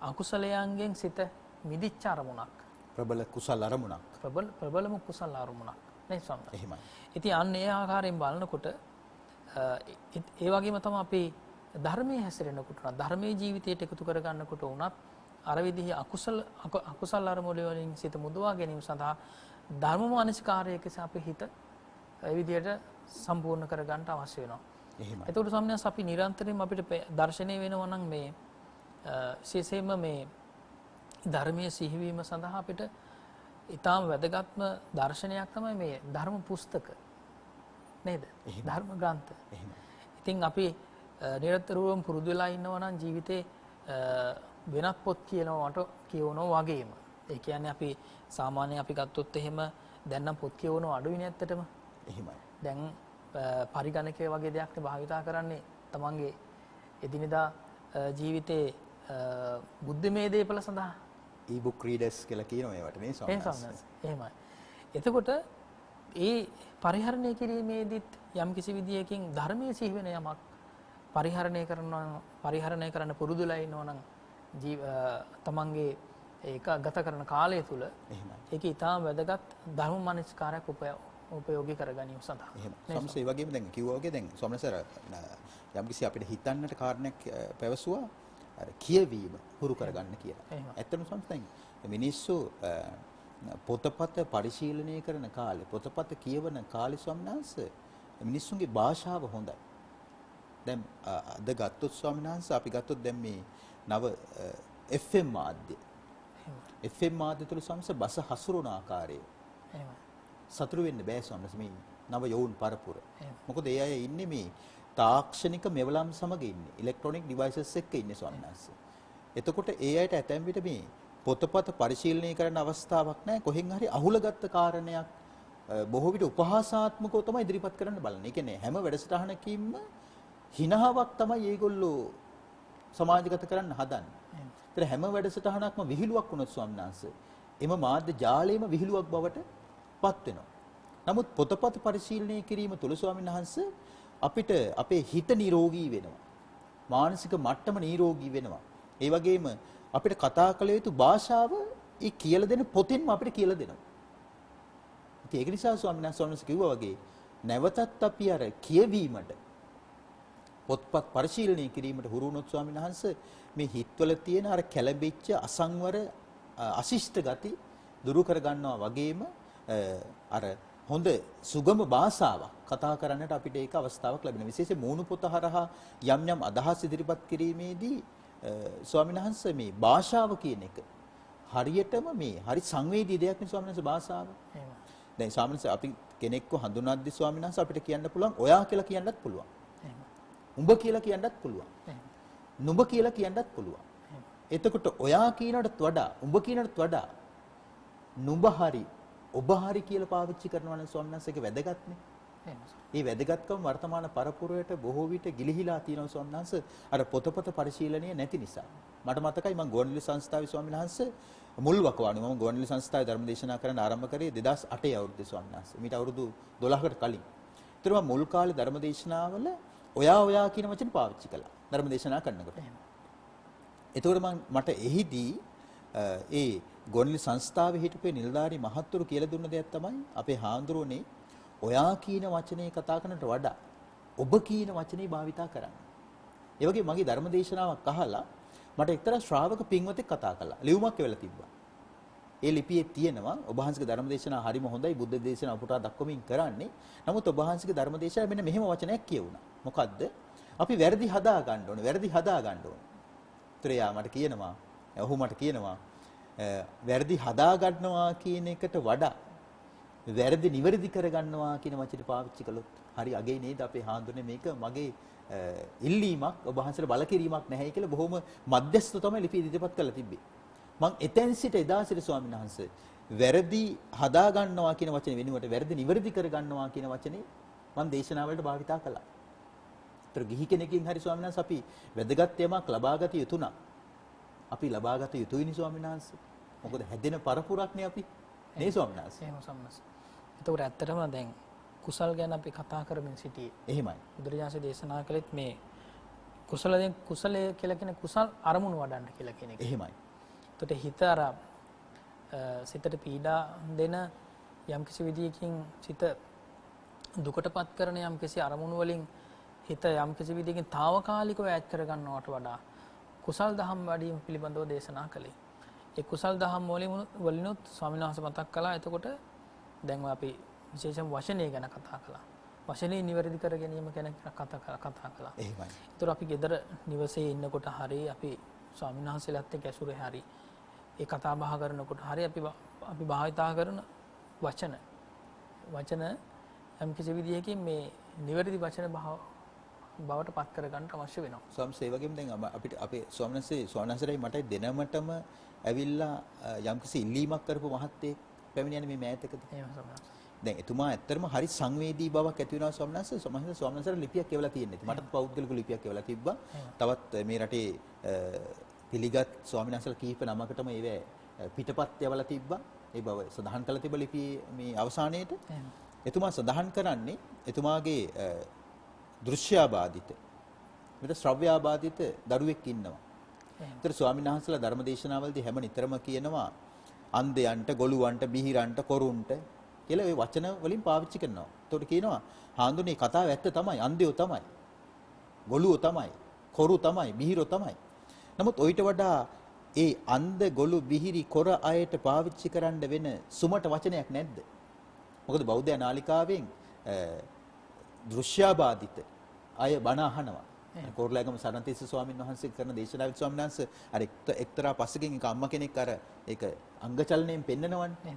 අකුසලයන්ගෙන් සිත මිදිච්ච අරමුණක්. ප්‍රබල කුසල අරමුණක්. ප්‍රබලම කුසල අරමුණක්. නේ ස්වාමීන්. එහෙමයි. ඉතින් අන්න ඒ ආකාරයෙන් බලනකොට ඒ වගේම තමයි අපි ධර්මයේ හැසිරෙනකොට ධර්මයේ ජීවිතයට එකතු කර ගන්නකොට උනත් අර විදිහේ අකුසල අරමුණු වලින් සිත මුදවා ගැනීම සඳහා ධර්ම මානසිකාරයක අපේ හිත ඒ විදිහට සම්පූර්ණ කර ගන්නට අවශ්‍ය වෙනවා. එහෙමයි. ඒකට සම්මත අපි නිරන්තරයෙන් අපිට දර්ශනය වෙනවා නම් මේ විශේෂයෙන්ම මේ ධර්මයේ සිහිවීම සඳහා අපිට ඊටාම වැදගත්ම දර්ශනයක් තමයි මේ ධර්ම පුස්තක. නේද? ධර්ම ග්‍රන්ථ. එහෙමයි. ඉතින් අපි නිරන්තරව පුරුදු වෙලා ඉන්නවා නම් ජීවිතේ වෙනත් පොත් කියවනවා වගේම. ඒ කියන්නේ අපි සාමාන්‍යයෙන් අපි ගත්තොත් එහෙම දැන් නම් පොත් කියවනවා අඩුයි නේ ඇත්තටම. එහෙමයි. දැන් පරිගණකය වගේ දෙයක් නේ භාවිතා කරන්නේ තමන්ගේ එදිනෙදා ජීවිතේ බුද්ධමය දේපල සඳහා. e-book readers කියලා කියනවා ඒවට නේ ස්වාමීන්. එහෙමයි. එතකොට ඒ පරිහරණය කිරීමේදීත් යම් කිසි විදියකින් ධර්මයේ සිහි වෙන යමක් පරිහරණය කරන්න පුරුදුලා ඉන්නවා නම් තමන්ගේ ඒක ගත කරන කාලය තුල ඒක ඊටාම වැදගත් ධර්ම මානසිකාරයක් උපයෝගී කර ගැනීම සඳහා. එහෙමයි. සම්සේ වගේම දැන් කිව්වා වගේ දැන් ස්වාමීන් වහන්සේ යම්කිසි අපිට හිතන්නට කාරණයක් පැවසුවා අර කියවීම හුරු කරගන්න කියලා. ඇත්තටම සම්පූර්ණ මිනිස්සු පොතපත පරිශීලනය කරන කාලේ පොතපත කියවන කාලේ ස්වාමීන් වහන්සේ මිනිස්සුන්ගේ භාෂාව හොඳයි. දැන් අද ගත්තොත් ස්වාමීන් වහන්සේ අපි ගත්තොත් දැන් මේ නව FM මාධ්‍ය FM මාධ්‍ය තුල සංස බස හසුරුවන ආකාරය සතුරු වෙන්න බෑ ස්වාමීන් වහන්සේ මේ නව යෝන් පරපුර. මොකද ඒ අය ඉන්නේ මේ තාක්ෂණික මෙවලම් සමග ඉන්නේ. ඉලෙක්ට්‍රොනික ඩිවයිසස් එක්ක ඉන්නේ ස්වාමීන් වහන්සේ. එතකොට ඒ අයට ඇතැම් විට මේ පොතපත පරිශීලනය කරන්න අවස්ථාවක් නැහැ. කොහෙන් හරි අහුලගත්ත කාරණයක් බොහෝ විට උපහාසාත්මකව තමයි ඉදිරිපත් කරන්න බලන්නේ. ඒ කියන්නේ හැම වැඩසටහනකින්ම හිනාවක් තමයි ඒගොල්ලෝ සමාජගත කරන්න හදන්නේ. ඒතර හැම වැඩසටහනක්ම විහිළුවක් වුණොත් ස්වාමීන් වහන්සේ එම මාධ්‍ය ජාලයේම විහිළුවක් බවට පත් වෙනවා. නමුත් පොතපත පරිශීලනය කිරීම තුළ ස්වාමීන් වහන්සේ අපිට අපේ හිත නිරෝගී වෙනවා. මානසික මට්ටම නිරෝගී වෙනවා. ඒ වගේම අපිට කතා කළ යුතු භාෂාව ඒ කියලා දෙන පොතින්ම අපිට කියලා දෙනවා. ඉතින් ඒක නිසා ස්වාමීන් වහන්සේ කිව්වා වගේ නැවතත් අපි අර කියවීමට පොත්පත් පරිශීලනය කිරීමට හුරු වුණොත් ස්වාමීන් වහන්සේ මේ හිතවල තියෙන අර කැළඹිච්ච අසංවර අශිෂ්ට ගති දුරු කර ගන්නවා වගේම අර හොඳ සුගම භාෂාවක් කතා කරන්නට අපිට ඒක අවස්ථාවක් ලැබෙනවා. විශේෂයෙන් මූණු පොත හරහා යම් යම් අදහස් ඉදිරිපත් කිරීමේදී ස්වාමීන් වහන්සේ මේ භාෂාව කියන එක හරියටම මේ හරි සංවේදී දෙයක් නේ ස්වාමීන් වහන්සේ භාෂාව. දැන් ස්වාමීන් වහන්සේ අපි කෙනෙක්ව හඳුනද්දි ස්වාමීන් වහන්සේ අපිට කියන්න පුළුවන් ඔයා කියලා කියන්නත් පුළුවන්. උඹ කියලා කියන්නත් පුළුවන්. නුඹ කියලා කියන්නත් පුළුවන්. එතකොට ඔයා කියනටත් වඩා උඹ කියනටත් වඩා නුඹ හරි ඔබ හරි කියලා පාවිච්චි කරනවා නම් ස්වාමීන් වහන්සේගේ වැදගත්නේ. මේ වැදගත්කම වර්තමාන පරපුරයට බොහෝ විට ගිලිහිලා තියෙනවා ස්වාමීන් වහන්සේ අර පොතපත පරිශීලනය නැති නිසා. මට මතකයි මම ගුවන්විදුලි සංස්ථාවේ ස්වාමීන් වහන්සේ මුල් වකවානුව මම ගුවන්විදුලි සංස්ථාවේ ධර්මදේශනා කරන්න ආරම්භ කරේ 2008 අවුරුද්දේ ස්වාමීන් වහන්සේ. මීට අවුරුදු 12කට කලින්. ඒතර මම මුල් කාලේ ධර්මදේශනාවල ඔයා කියන වචන පාවිච්චි කළා. ධර්මදේශනා කරනකොට. එතකොට මට එහිදී ඒ ගුවන්විදුලි සංස්ථාවේ හිටපු නිලධාරී මහත්තුරු කියලා දුන්න දෙයක් තමයි අපේ හාමුදුරුවනේ ඔයා කියන වචනේ කතා කරනට වඩා ඔබ කියන වචනේ භාවිතා කරන්න. ඒ වගේ මගේ ධර්මදේශනාවක් අහලා මට එක්තරා ශ්‍රාවක පින්වතෙක් කතා කළා. ලියුමක් එවලා තිබ්බා. ඒ ලිපියේ තියෙනවා ඔබ වහන්සේගේ ධර්මදේශනා හරිම හොඳයි බුද්ධ දේශනා අපුටා දක්වමින් කරන්නේ. නමුත් ඔබ වහන්සේගේ ධර්මදේශනාවේ මෙන්න මෙහෙම වචනයක් කියවුණා. මොකද්ද? අපි වැරදි හදා ගන්න ඕනේ. වැරදි හදා ගන්න ඕනේ. ත්‍රියා මට කියනවා ඔහු මට කියනවා වැරදි හදා ගන්නවා කියන එකට වඩා වැරදි නිවැරදි කරගන්නවා කියන වචනේ පාවිච්චි කළොත් හරි අගේ නේද අපේ හාමුදුරනේ මේක මගේ ඉල්ලීමක් ඔබ වහන්සේට බල කිරීමක් නැහැ කියලා බොහොම මධ්‍යස්ථ තමයි ලිපි ඉදිරිපත් කරලා තිබ්බේ. මම එතෙන් සිට එදා සිට ස්වාමීන් වහන්සේ වැරදි හදා ගන්නවා කියන වචනේ වෙනුවට වැරදි නිවැරදි කරගන්නවා කියන වචනේ මම දේශනාවලට භාවිතා කළා. ඒතර ගිහි කෙනකින් හරි ස්වාමීන් වහන්සේ අපි වැදගත් යමක් ලබාගත යුතු නම් අපි ලබාගත යුතුයිනි ස්වාමීන් වහන්සේ. මොකද හැදෙන පරපුරක්නේ අපි. නේ ස්වාමීන් වහන්සේ. එහෙම සම්මස්. ඒතකොට ඇත්තටම දැන් කුසල් ගැන අපි කතා කරමින් සිටියේ. එහෙමයි. බුදුරජාණන් දේශනා කළෙත් මේ කුසලයෙන් කුසලයේ කියලා කියන කුසල් අරමුණු වඩන්න කියලා කියන එක. එහෙමයි. ඒතකොට හිත අර සිතට පීඩා දෙන යම්කිසි විදියකින් සිත දුකටපත් කරන යම්කිසි අරමුණු වලින් හිත යම්කිසි විදියකින් తాවකාලිකව ඈත් කර ගන්නවට වඩා කුසල් දහම් වැඩිම පිළිබඳව දේශනා කළේ. ඒ කුසල් දහම් වලිනුත් ස්වාමීන් වහන්සේ මතක් කළා. එතකොට දැන් අපි විශේෂයෙන් වචනය ගැන කතා කළා. වචනේ නිවැරදි කර ගැනීම ගැන කතා කළා. එහෙමයි. ඒතර අපි ගෙදර නිවසේ ඉන්නකොට හරිය අපි ස්වාමීන් වහන්සේලාත් එක්ක ඇසුරේ හරිය ඒ කතා බහ කරනකොට හරිය අපි භාවිතා කරන වචන යම් කිසි විදියකින් මේ නිවැරදි වචන බවට පත් කර ගන්න අවශ්‍ය වෙනවා. ස්වාමීන් ඒ වගේම දැන් අපිට අපේ ස්වාමීන් වහන්සේයි මට දෙනමටම ඇවිල්ලා යම්කිසි ඉල්ලීමක් කරපු මහත්තයෙක් පැමිණෙන මේ මෑතකදී. එහෙම සමහර. දැන් එතුමා ඇත්තටම හරි සංවේදී බවක් ඇති වෙනවා ස්වාමීන් වහන්සේ. ස්වාමීන් වහන්සේට ලිපියක් එවලා තියෙනවා. මටත් පෞද්ගලික ලිපියක් එවලා තිබ්බා. තවත් මේ රටේ පිළිගත් ස්වාමීන් වහන්සේලා කීප නමකටම ඒව පිටපත් යවලා තිබ්බා. ඒ බව සඳහන් කරලා තිබ්බ ලිපියේ මේ අවසානයේට. එතුමා සඳහන් කරන්නේ එතුමාගේ දෘශ්‍යාබාධිත මෙතන ශ්‍රව්‍යාබාධිත දරුවෙක් ඉන්නවා. ඒතර ස්වාමීන් වහන්සේලා ධර්මදේශනාවලදී හැම නිතරම කියනවා අන්ධයන්ට, ගොළුවන්ට, බිහිරන්ට, කොරුන්ට කියලා ওই වචන වලින් පාවිච්චි කරනවා. ඒතකොට කියනවා හාඳුනේ කතාව ඇත්ත තමයි, අන්ධයෝ තමයි, ගොළුවෝ තමයි, කොරු තමයි, බිහිරෝ තමයි. නමුත් ඔయిత වඩා ඒ අන්ධ ගොළු බිහිරි කොර අයට පාවිච්චි කරන්න වෙන සුමට වචනයක් නැද්ද? මොකද බෞද්ධ නාලිකාවෙන් දෘශ්‍යාබාධිත අය බණ අහනවා. කෝරළෑගම සරණතීස්ස ස්වාමීන් වහන්සේ කරන දේශනාවෙත් ස්වාමීන් වහන්සේ අර එක්තරා පස්සකින් එක අම්මා කෙනෙක් අර ඒක අංග චලනයෙන් පෙන්නනවනේ.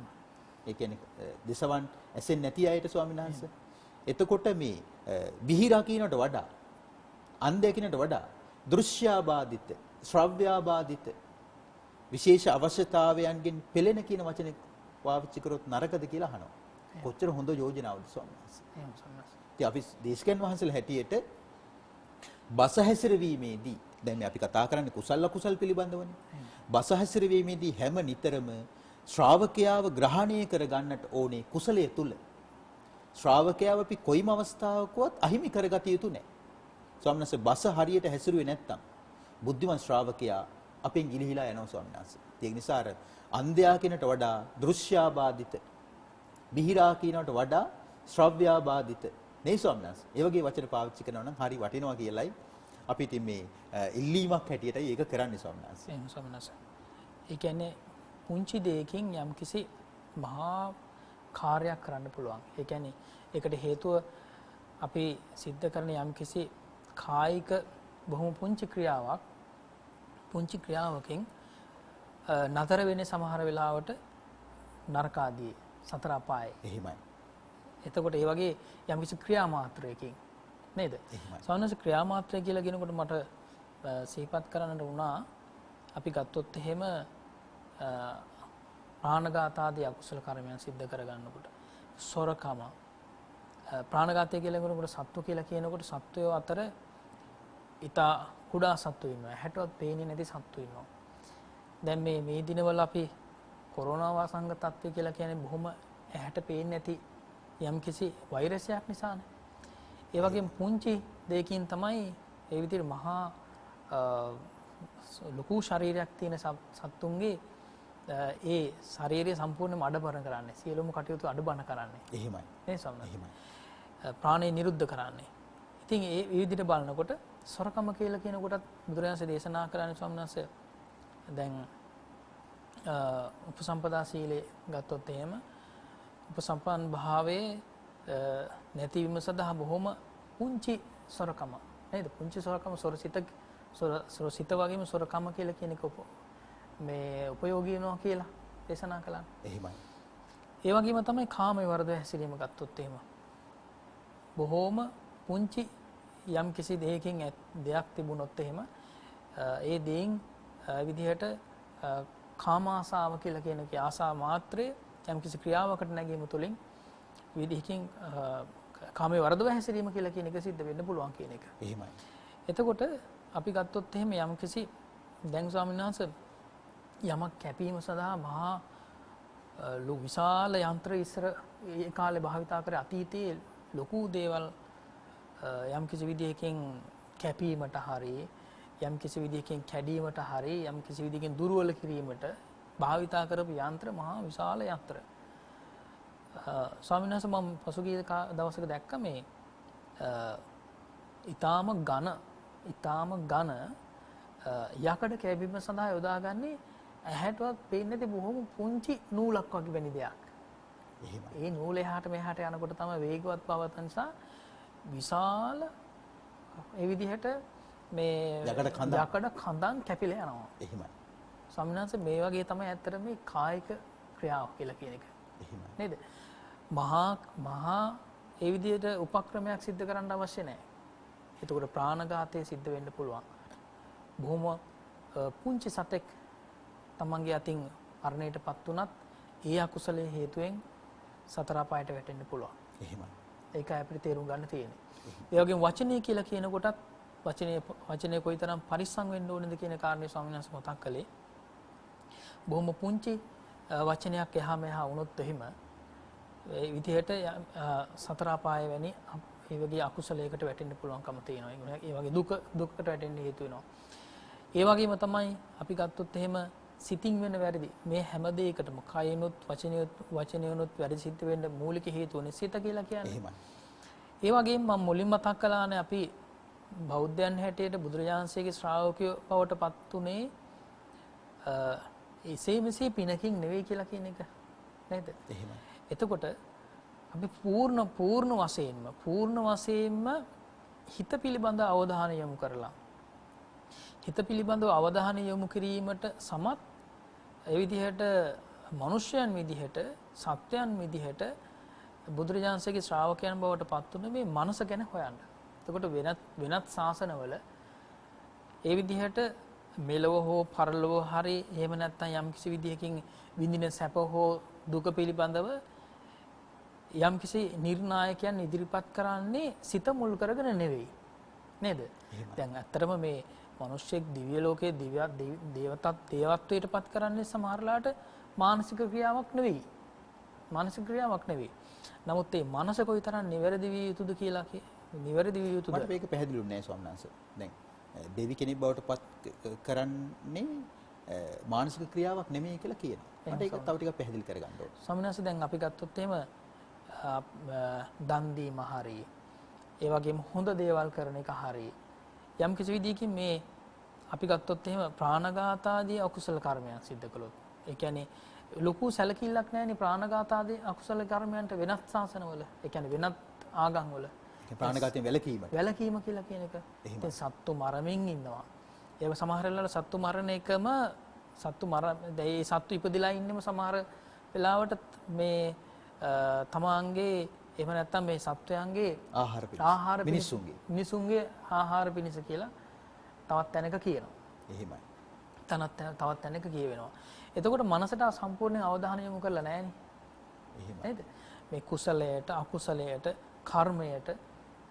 ඒ කියන්නේ දසවන් ඇසෙන් නැති අයට ස්වාමීන් වහන්සේ. එතකොට මේ බිහිරා කියනට වඩා අන්ධය කියනට වඩා දෘශ්‍යාබාධිත, ශ්‍රව්‍යාබාධිත විශේෂ අවශ්‍යතාවයන්ගෙන් පෙළෙන කියන වචනේ පාවිච්චි කරොත් නරකද කියලා අහනවා. කොච්චර හොඳ යෝජනාවක්ද ස්වාමීන් වහන්සේ. ඉතින් අපි දේශකයන් වහන්සේලා හැටියට බස හැසිරවීමේදී දැන් මේ අපි කතා කරන්නේ කුසල අකුසල් පිළිබඳවනේ. බස හැසිරවීමේදී හැම නිතරම ශ්‍රාවකයාව ග්‍රහණය කර ගන්නට ඕනේ කුසලයේ තුල. ශ්‍රාවකයාව අපි කොයිම අවස්ථාවකවත් අහිමි කරගත යුතු නැහැ. ස්වාමීන් වහන්සේ බස හරියට හැසිරුවේ නැත්තම් බුද්ධිමත් ශ්‍රාවකයා අපෙන් ගිලිහිලා යනවා ස්වාමීන් වහන්සේ. ඒ නිසා අර අන්ධයා කියනට වඩා දෘශ්‍යාබාධිත, බිහිරා කියනට වඩා ශ්‍රව්‍යාබාධිත නේ ස්වාමීන් වහන්සේ. ඒ වගේ වචන පාවිච්චි කරනවා නම් හරි වටිනවා කියලයි අපි ඉතින් මේ ඉල්ලීමක් හැටියටයි ඒක කරන්නේ ස්වාමීන් වහන්සේ. එහෙනම් ස්වාමීන් වහන්සේ. ඒ කියන්නේ පුංචි දෙයකින් යම්කිසි මහා කාර්යයක් කරන්න පුළුවන්. ඒ කියන්නේ ඒකට හේතුව අපි සිද්ධ කරන යම්කිසි කායික බොහොම පුංචි ක්‍රියාවක් පුංචි ක්‍රියාවකින් නතර වෙන්නේ සමහර වෙලාවට නරකාදී සතර අපායේ. එහෙමයි. එතකොට ඒ වගේ යම්කිසි ක්‍රියා මාත්‍රයකින් නේද? සවනස ක්‍රියා මාත්‍රය කියලා කියනකොට මට සිහිපත් කරන්නට වුණා අපි ගත්තොත් එහෙම ප්‍රාණඝාත ආදී අකුසල කර්මයන් සිද්ධ කරගන්නකොට සොරකම ප්‍රාණඝාතය කියලා කියනකොට සත්තු කියලා කියනකොට සත්වයෝ අතර ඊට කුඩා සත්තු ඉන්නවා. හැටවත් පේන්නේ නැති සත්තු ඉන්නවා. දැන් මේ දිනවල අපි කොරෝනා වාසංග තත්ත්වය කියලා කියන්නේ බොහොම ඇහැට පේන්නේ නැති යම්කිසි වෛරසයක් නිසානේ. ඒ වගේම පුංචි දෙයකින් තමයි ඒ විදිහට මහා ලොකු ශරීරයක් තියෙන සත්තුන්ගේ ඒ ශරීරය සම්පූර්ණයෙන්ම අඩබර කරන්නේ. සියලුම කටයුතු අඩබන කරන්නේ. එහෙමයි. නේ සම්මත. එහෙමයි. ප්‍රාණය නිරුද්ධ කරන්නේ. ඉතින් ඒ විදිහට බලනකොට සොරකම කියලා කියන කොටත් බුදුරජාණන්සේ දේශනා කරන්නේ ස්වාමීන් වහන්සේ දැන් උපසම්පදා සීලේ ගත්තොත් එහෙම උපසම්පන්න භාවයේ නැතිවීම සඳහා බොහොම පුංචි සොරකම නේද? පුංචි සොරකම සොරසිත වගේම සොරකම කියලා කියන එක මේ උපයෝගී වෙනවා කියලා දේශනා කළා. එහෙමයි. ඒ වගේම තමයි කාමයේ වර්ධව හැසිරීම ගත්තොත් එහෙම බොහොම පුංචි යම් කිසි දෙයක් තිබුණොත් එහෙම ඒ දෙයින් විදිහට කාම ආසාව කියලා කියන කී ආසා මාත්‍රය යම් කිසි ක්‍රියාවකට නැගීම තුළින් විදිහකින් කාමයේ වර්ධව හැසිරීම කියලා කියන එක සිද්ධ වෙන්න පුළුවන් කියන එක. එහෙමයි. එතකොට අපි ගත්තොත් එහෙම යම් කිසි දැන් ස්වාමීන් වහන්සේ යමක් කැපීම සඳහා මහා විශාල යන්ත්‍ර ඉස්සර ඒ කාලේ භාවිතා කර අතීතයේ ලොකු දේවල් යම් කිසි විදිහකින් කැපීමට හරි යම් කිසි විදිහකින් කැඩීමට හරි යම් කිසි විදිහකින් දුර්වල කිරීමට භාවිතා කරපු යන්ත්‍ර මහා විශාල යන්ත්‍ර. ස්වාමීන් වහන්සේ මම පසුගිය දවසක දැක්ක මේ ඊටාම ඝන යකඩ කැපීම සඳහා යොදාගන්නේ ඇහැටවත් පේන්නේ නැති බොහොම පුංචි නූලක් වගේ වෙන දෙයක්. එහෙමයි. ඒ නූල එහාට මෙහාට යනකොට තමයි වේගවත් පවතන නිසා විශාල ඒ විදිහට මේ යකඩ කඳන් කැපිලා යනවා. එහෙමයි. ස්වාමීන් වහන්සේ මේ වගේ තමයි ඇත්තට මේ කායික ක්‍රියාව කියලා කියන එක. එහෙමයි. නේද? මහා ඒ විදිහට උපක්‍රමයක් සිද්ධ කරන්න අවශ්‍ය නැහැ. එතකොට ප්‍රාණඝාතය සිද්ධ වෙන්න පුළුවන්. බොහොම පුංචි සතෙක් තමන්ගේ අතින් මරණයටපත් වුණත් ඒ අකුසලයේ හේතුවෙන් සතර අපායට වැටෙන්න පුළුවන්. එහෙමයි. ඒකයි අපිට තේරුම් ගන්න තියෙන්නේ. ඒ වගේම වචනය කියලා කියන කොටත් වචනය කොයිතරම් පරිස්සම් වෙන්න ඕනේද කියන කාරණේ ස්වාමීන් වහන්සේ මතක් කළේ. බොහොම පුංචි වචනයක් එහා මෙහා වුණොත් එහෙම ඒ විදිහට සතර අපාය වැනි ඒ වගේ අකුසලයකට වැටෙන්න පුළුවන්කම තියෙනවා. ඒ වගේ දුකකට වැටෙන්න හේතු වෙනවා. ඒ වගේම තමයි අපි ගත්තොත් එහෙම සිතින් වෙන වැරදි මේ හැම දෙයකටම කයිනුත් වචනයනුත් වැරදි සිද්ධ වෙන්න මූලික හේතුවනේ සිත කියලා කියන්නේ. එහෙමයි. ඒ වගේම මම මුලින් මතක් කළානේ අපි බෞද්ධයන් හැටියට බුදුරජාණන්සේගේ ශ්‍රාවකයෝ බවට පත් උනේ එසේ මෙසේ පිනකින් නෙවෙයි කියලා කියන එක නේද? එහෙමයි. එතකොට අපි පූර්ණ වශයෙන්ම හිත පිළිබඳ අවධානය යොමු කරලා හිත පිළිබඳව අවධානය යොමු කිරීමට සමත් ඒ විදිහට මනුෂ්‍යයන් විදිහට සත්‍යයන් විදිහට බුදුරජාණන්සේගේ ශ්‍රාවකයන් බවට පත් වුණ මේ මනස ගැන හොයන්න. එතකොට වෙනත් ශාසනවල ඒ විදිහට මෙලව හෝ පරලොව හරි එහෙම නැත්නම් යම්කිසි විදිහකින් විඳින සැප හෝ දුක පිළිබඳව යම්කිසි නිර්ණායකයන් ඉදිරිපත් කරන්නේ සිත මුල් කරගෙන නෙවෙයි නේද? දැන් ඇත්තටම මේ මිනිස්සෙක් දිව්‍ය ලෝකයේ දේවත්වයට පත් කරන්නේ සමහරලාට මානසික ක්‍රියාවක් නෙවෙයි. නමුත් මේ මනස කොයිතරම් නිවැරදි විය යුතුද කියලා නිවැරදි විය යුතුද? මට මේක පැහැදිලි වුණේ නැහැ ස්වාමීන් වහන්සේ. දැන් දෙවි කෙනෙක් බවට පත් කරන්නේ මානසික ක්‍රියාවක් නෙමෙයි කියලා කියනවා. මට ඒක තව ටිකක් පැහැදිලි කරගන්න ඕනේ. ස්වාමීන් වහන්සේ දැන් අපි ගත්තොත් එහෙම දන් දීම හරි ඒ වගේම හොඳ දේවල් කරන එක හරි යම් කිසි විදිහකින් මේ අපි ගත්තොත් එහෙම ප්‍රාණඝාත ආදී අකුසල කර්මයන් සිද්ධ කළොත් ඒ කියන්නේ ලොකු සැලකිල්ලක් නැහැනේ ප්‍රාණඝාත ආදී අකුසල කර්මයන්ට වෙනත් ශාසනවල ඒ කියන්නේ වෙනත් ආගම් වල ප්‍රාණඝාතයෙන් වැළකීම කියලා කියන එක. ඉතින් සත්තු මරමින් ඉන්නවා. ඒක සමහර වෙලාවල සත්තු මරණ එකම ඒ සත්තු ඉපදිලා ඉන්නෙම සමහර වෙලාවට මේ තමාංගේ එහෙම නැත්නම් මේ සත්වයන්ගේ ආහාර මිනිසුන්ගේ ආහාර පිණිස කියලා තවත් තැනක කියනවා. එහෙමයි. තවත් තැනක කියවෙනවා. එතකොට මනසට සම්පූර්ණ අවධානය යොමු කරලා නැහැනේ. එහෙමයි. නේද? මේ කුසලයට අකුසලයට කර්මයට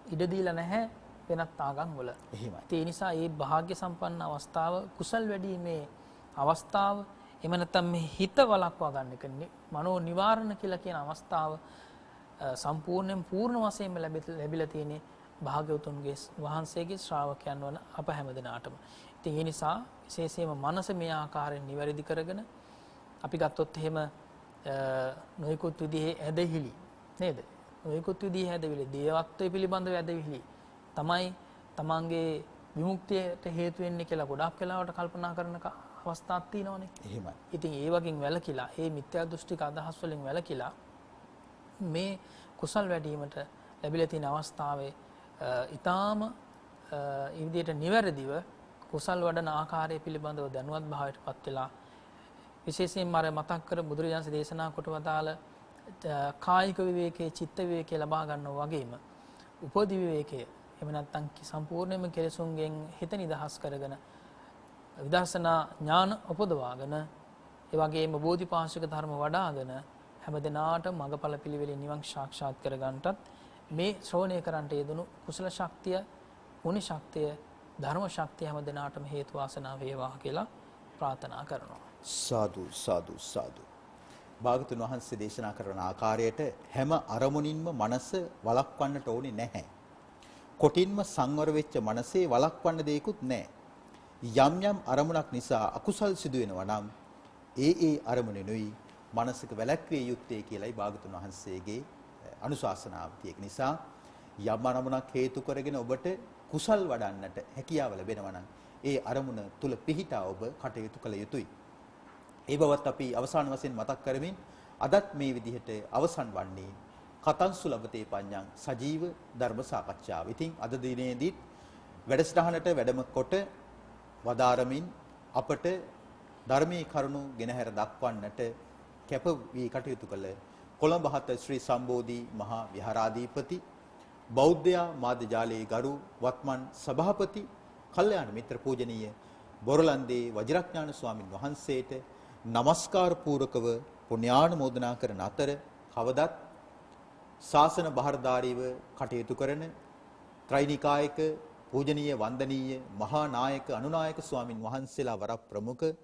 ඉඩ දීලා නැහැ වෙනත් ආගම් වල. එහෙමයි. ඒ නිසා මේ භාග්‍ය සම්පන්න අවස්ථාව කුසල් වැඩිීමේ අවස්ථාව එහෙම නැත්නම් මේ හිත වළක්වා ගන්න එක මනෝ නිවාරණ කියලා කියන අවස්ථාව සම්පූර්ණයෙන් පූර්ණ වශයෙන්ම ලැබිලා තියෙන්නේ භාග්‍යවතුන්ගේ වහන්සේගේ ශ්‍රාවකයන් වන අප හැම දිනාටම. ඉතින් ඒ නිසා විශේෂයෙන්ම මනස මේ ආකාරයෙන් නිවැරදි කරගෙන අපි ගත්තොත් එහෙම නොයෙකුත් විදිහේ ඇදහිලි නේද? නොයෙකුත් විදිහේ ඇදහිලි දේවත්වයේ පිළිබඳව ඇදහිලි තමයි තමන්ගේ විමුක්තියට හේතු වෙන්නේ කියලා ගොඩාක් වෙලාවට කල්පනා කරන අවස්ථාවක් තියෙනවනේ. එහෙමයි. ඉතින් ඒ වගේන් වැළකීලා, ඒ මිත්‍යා දෘෂ්ටික අදහස් වලින් වැළකීලා මේ කුසල් වැඩිවීමට ලැබිලා තියෙන අවස්ථාවේ ඊටාම ඒ විදිහට නිවැරදිව කුසල් වඩන ආකාරය පිළිබඳව දැනුවත් භාවයට පත් වෙලා විශේෂයෙන්ම අර මතක් කර බුදුරජාණන් දේශනා කොට වදාළ කායික විවේකයේ චිත්ත විවේකයේ ලබා ගන්නවා වගේම උපදි විවේකයේ එහෙම නැත්නම් සම්පූර්ණයෙන්ම කෙලෙසුන්ගෙන් හිත නිදහස් කරගෙන විදර්ශනා ඥාන උපදවාගෙන ඒ වගේම බෝධිපාශික ධර්ම වඩ아가න හැම දිනාට මඟඵල පිළිවෙලින් නිවන් සාක්ෂාත් කර ගන්නටත් මේ ශ්‍රවණය කරන්ට යෙදුණු කුසල ශක්තිය, මුනි ශක්තිය, ධර්ම ශක්තිය හැම දිනාටම හේතු වාසනා වේවා කියලා ප්‍රාර්ථනා කරනවා. සාදු සාදු සාදු. භාගතුන් වහන්සේ දේශනා කරන ආකාරයට හැම අරමුණින්ම මනස වළක්වන්නට ඕනේ නැහැ. කොටින්ම සංවර වෙච්ච මනසේ වළක්වන්න දෙයක්වත් නැහැ. යම් යම් අරමුණක් නිසා අකුසල් සිදු වෙනවා නම් ඒ අරමුණෙනුයි මනසක වැළැක්විය යුත්තේ කියලායි භාගතුන් වහන්සේගේ අනුශාසනාව. ඒක නිසා යම් අරමුණක් හේතු කරගෙන ඔබට කුසල් වඩන්නට හැකියාව ලැබෙනවා නම් ඒ අරමුණ තුල පිහිටා ඔබ කටයුතු කළ යුතුයි. ඒ බවත් අපි අවසාන වශයෙන් මතක් කරමින් අදත් මේ විදිහට අවසන් වන්නේ කතංසු ලබතේ පඤ්ඤං සජීව ධර්ම සාකච්ඡාව. ඉතින් අද දිනේදී වැඩසටහනට වැඩම කොට වදාරමින් අපට ධර්මයේ කරුණු ගෙනහැර දක්වන්නට කැප වී කටයුතු කළ කොළඹ හත ශ්‍රී සම්බෝධි මහා විහාරාධිපති බෞද්ධ මාධ්‍ය ජාලයේ ගරු වත්මන් සභාපති කල්යාණ මිත්‍ර පූජනීය බොරලන්දේ වජිරඥාන ස්වාමින් වහන්සේට নমස්කාර පූරකව පුණ්‍යානුමෝදනා කරන අතර කවදත් ශාසන බහරදාරීව කටයුතු කරන ත්‍රිනිකායක පූජනීය වන්දනීය මහා නායක අනුනායක ස්වාමින් වහන්සේලා වර ප්‍රමුඛ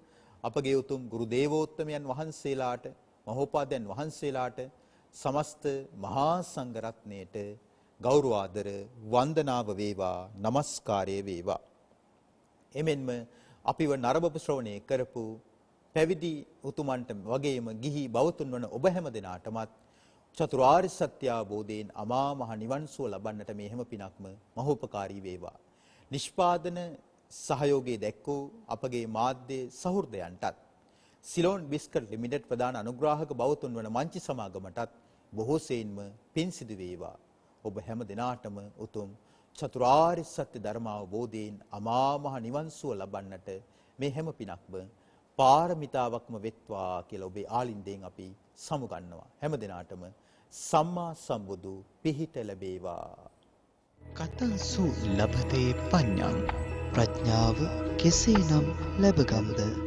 අපගේ උතුම් ගුරු දේවෝත්තමයන් වහන්සේලාට මහෝපාද්‍යයන් වහන්සේලාට සමස්ත මහා සංඝ රත්නයට ගෞරව ආදර වන්දනාව වේවා নমස්කාරය වේවා. එමෙන්ම අපිව නරඹපු ශ්‍රවණය කරපු පැවිදි උතුමන්ට වගේම ගිහි බවතුන් වන ඔබ හැම දෙනාටමත් චතුරාර්ය සත්‍ය අවබෝධයෙන් අමා මහ නිවන් සුව ලබන්නට මේ හැම පිනක්ම මහෝපකාරී වේවා. නිෂ්පාදන සහයෝගයේ දැක්වූ අපගේ මාධ්‍ය සහෘදයන්ටත් සිලෝන් බිස්කට් ලිමිටඩ් ප්‍රධාන අනුග්‍රාහක බෞතුන් වන මංචි සමාගමටත් බොහෝ සෙයින්ම පින් සිදු වේවා. ඔබ හැම දිනාටම උතුම් චතුරාර්ය සත්‍ය ධර්ම අවබෝධයෙන් අමා මහ නිවන් සුව ලබන්නට මේ හැම පිනක්ම පාරමිතාවක්ම වෙත්වා කියලා ඔබේ ආලින්දයෙන් අපි සමුගන්නවා. හැම දිනාටම සම්මා සම්බුදු පිහිට ලැබේවා. කතංසු ලබතේ පඤ්ඤං ප්‍රඥාව කෙසේනම් ලැබගම්ද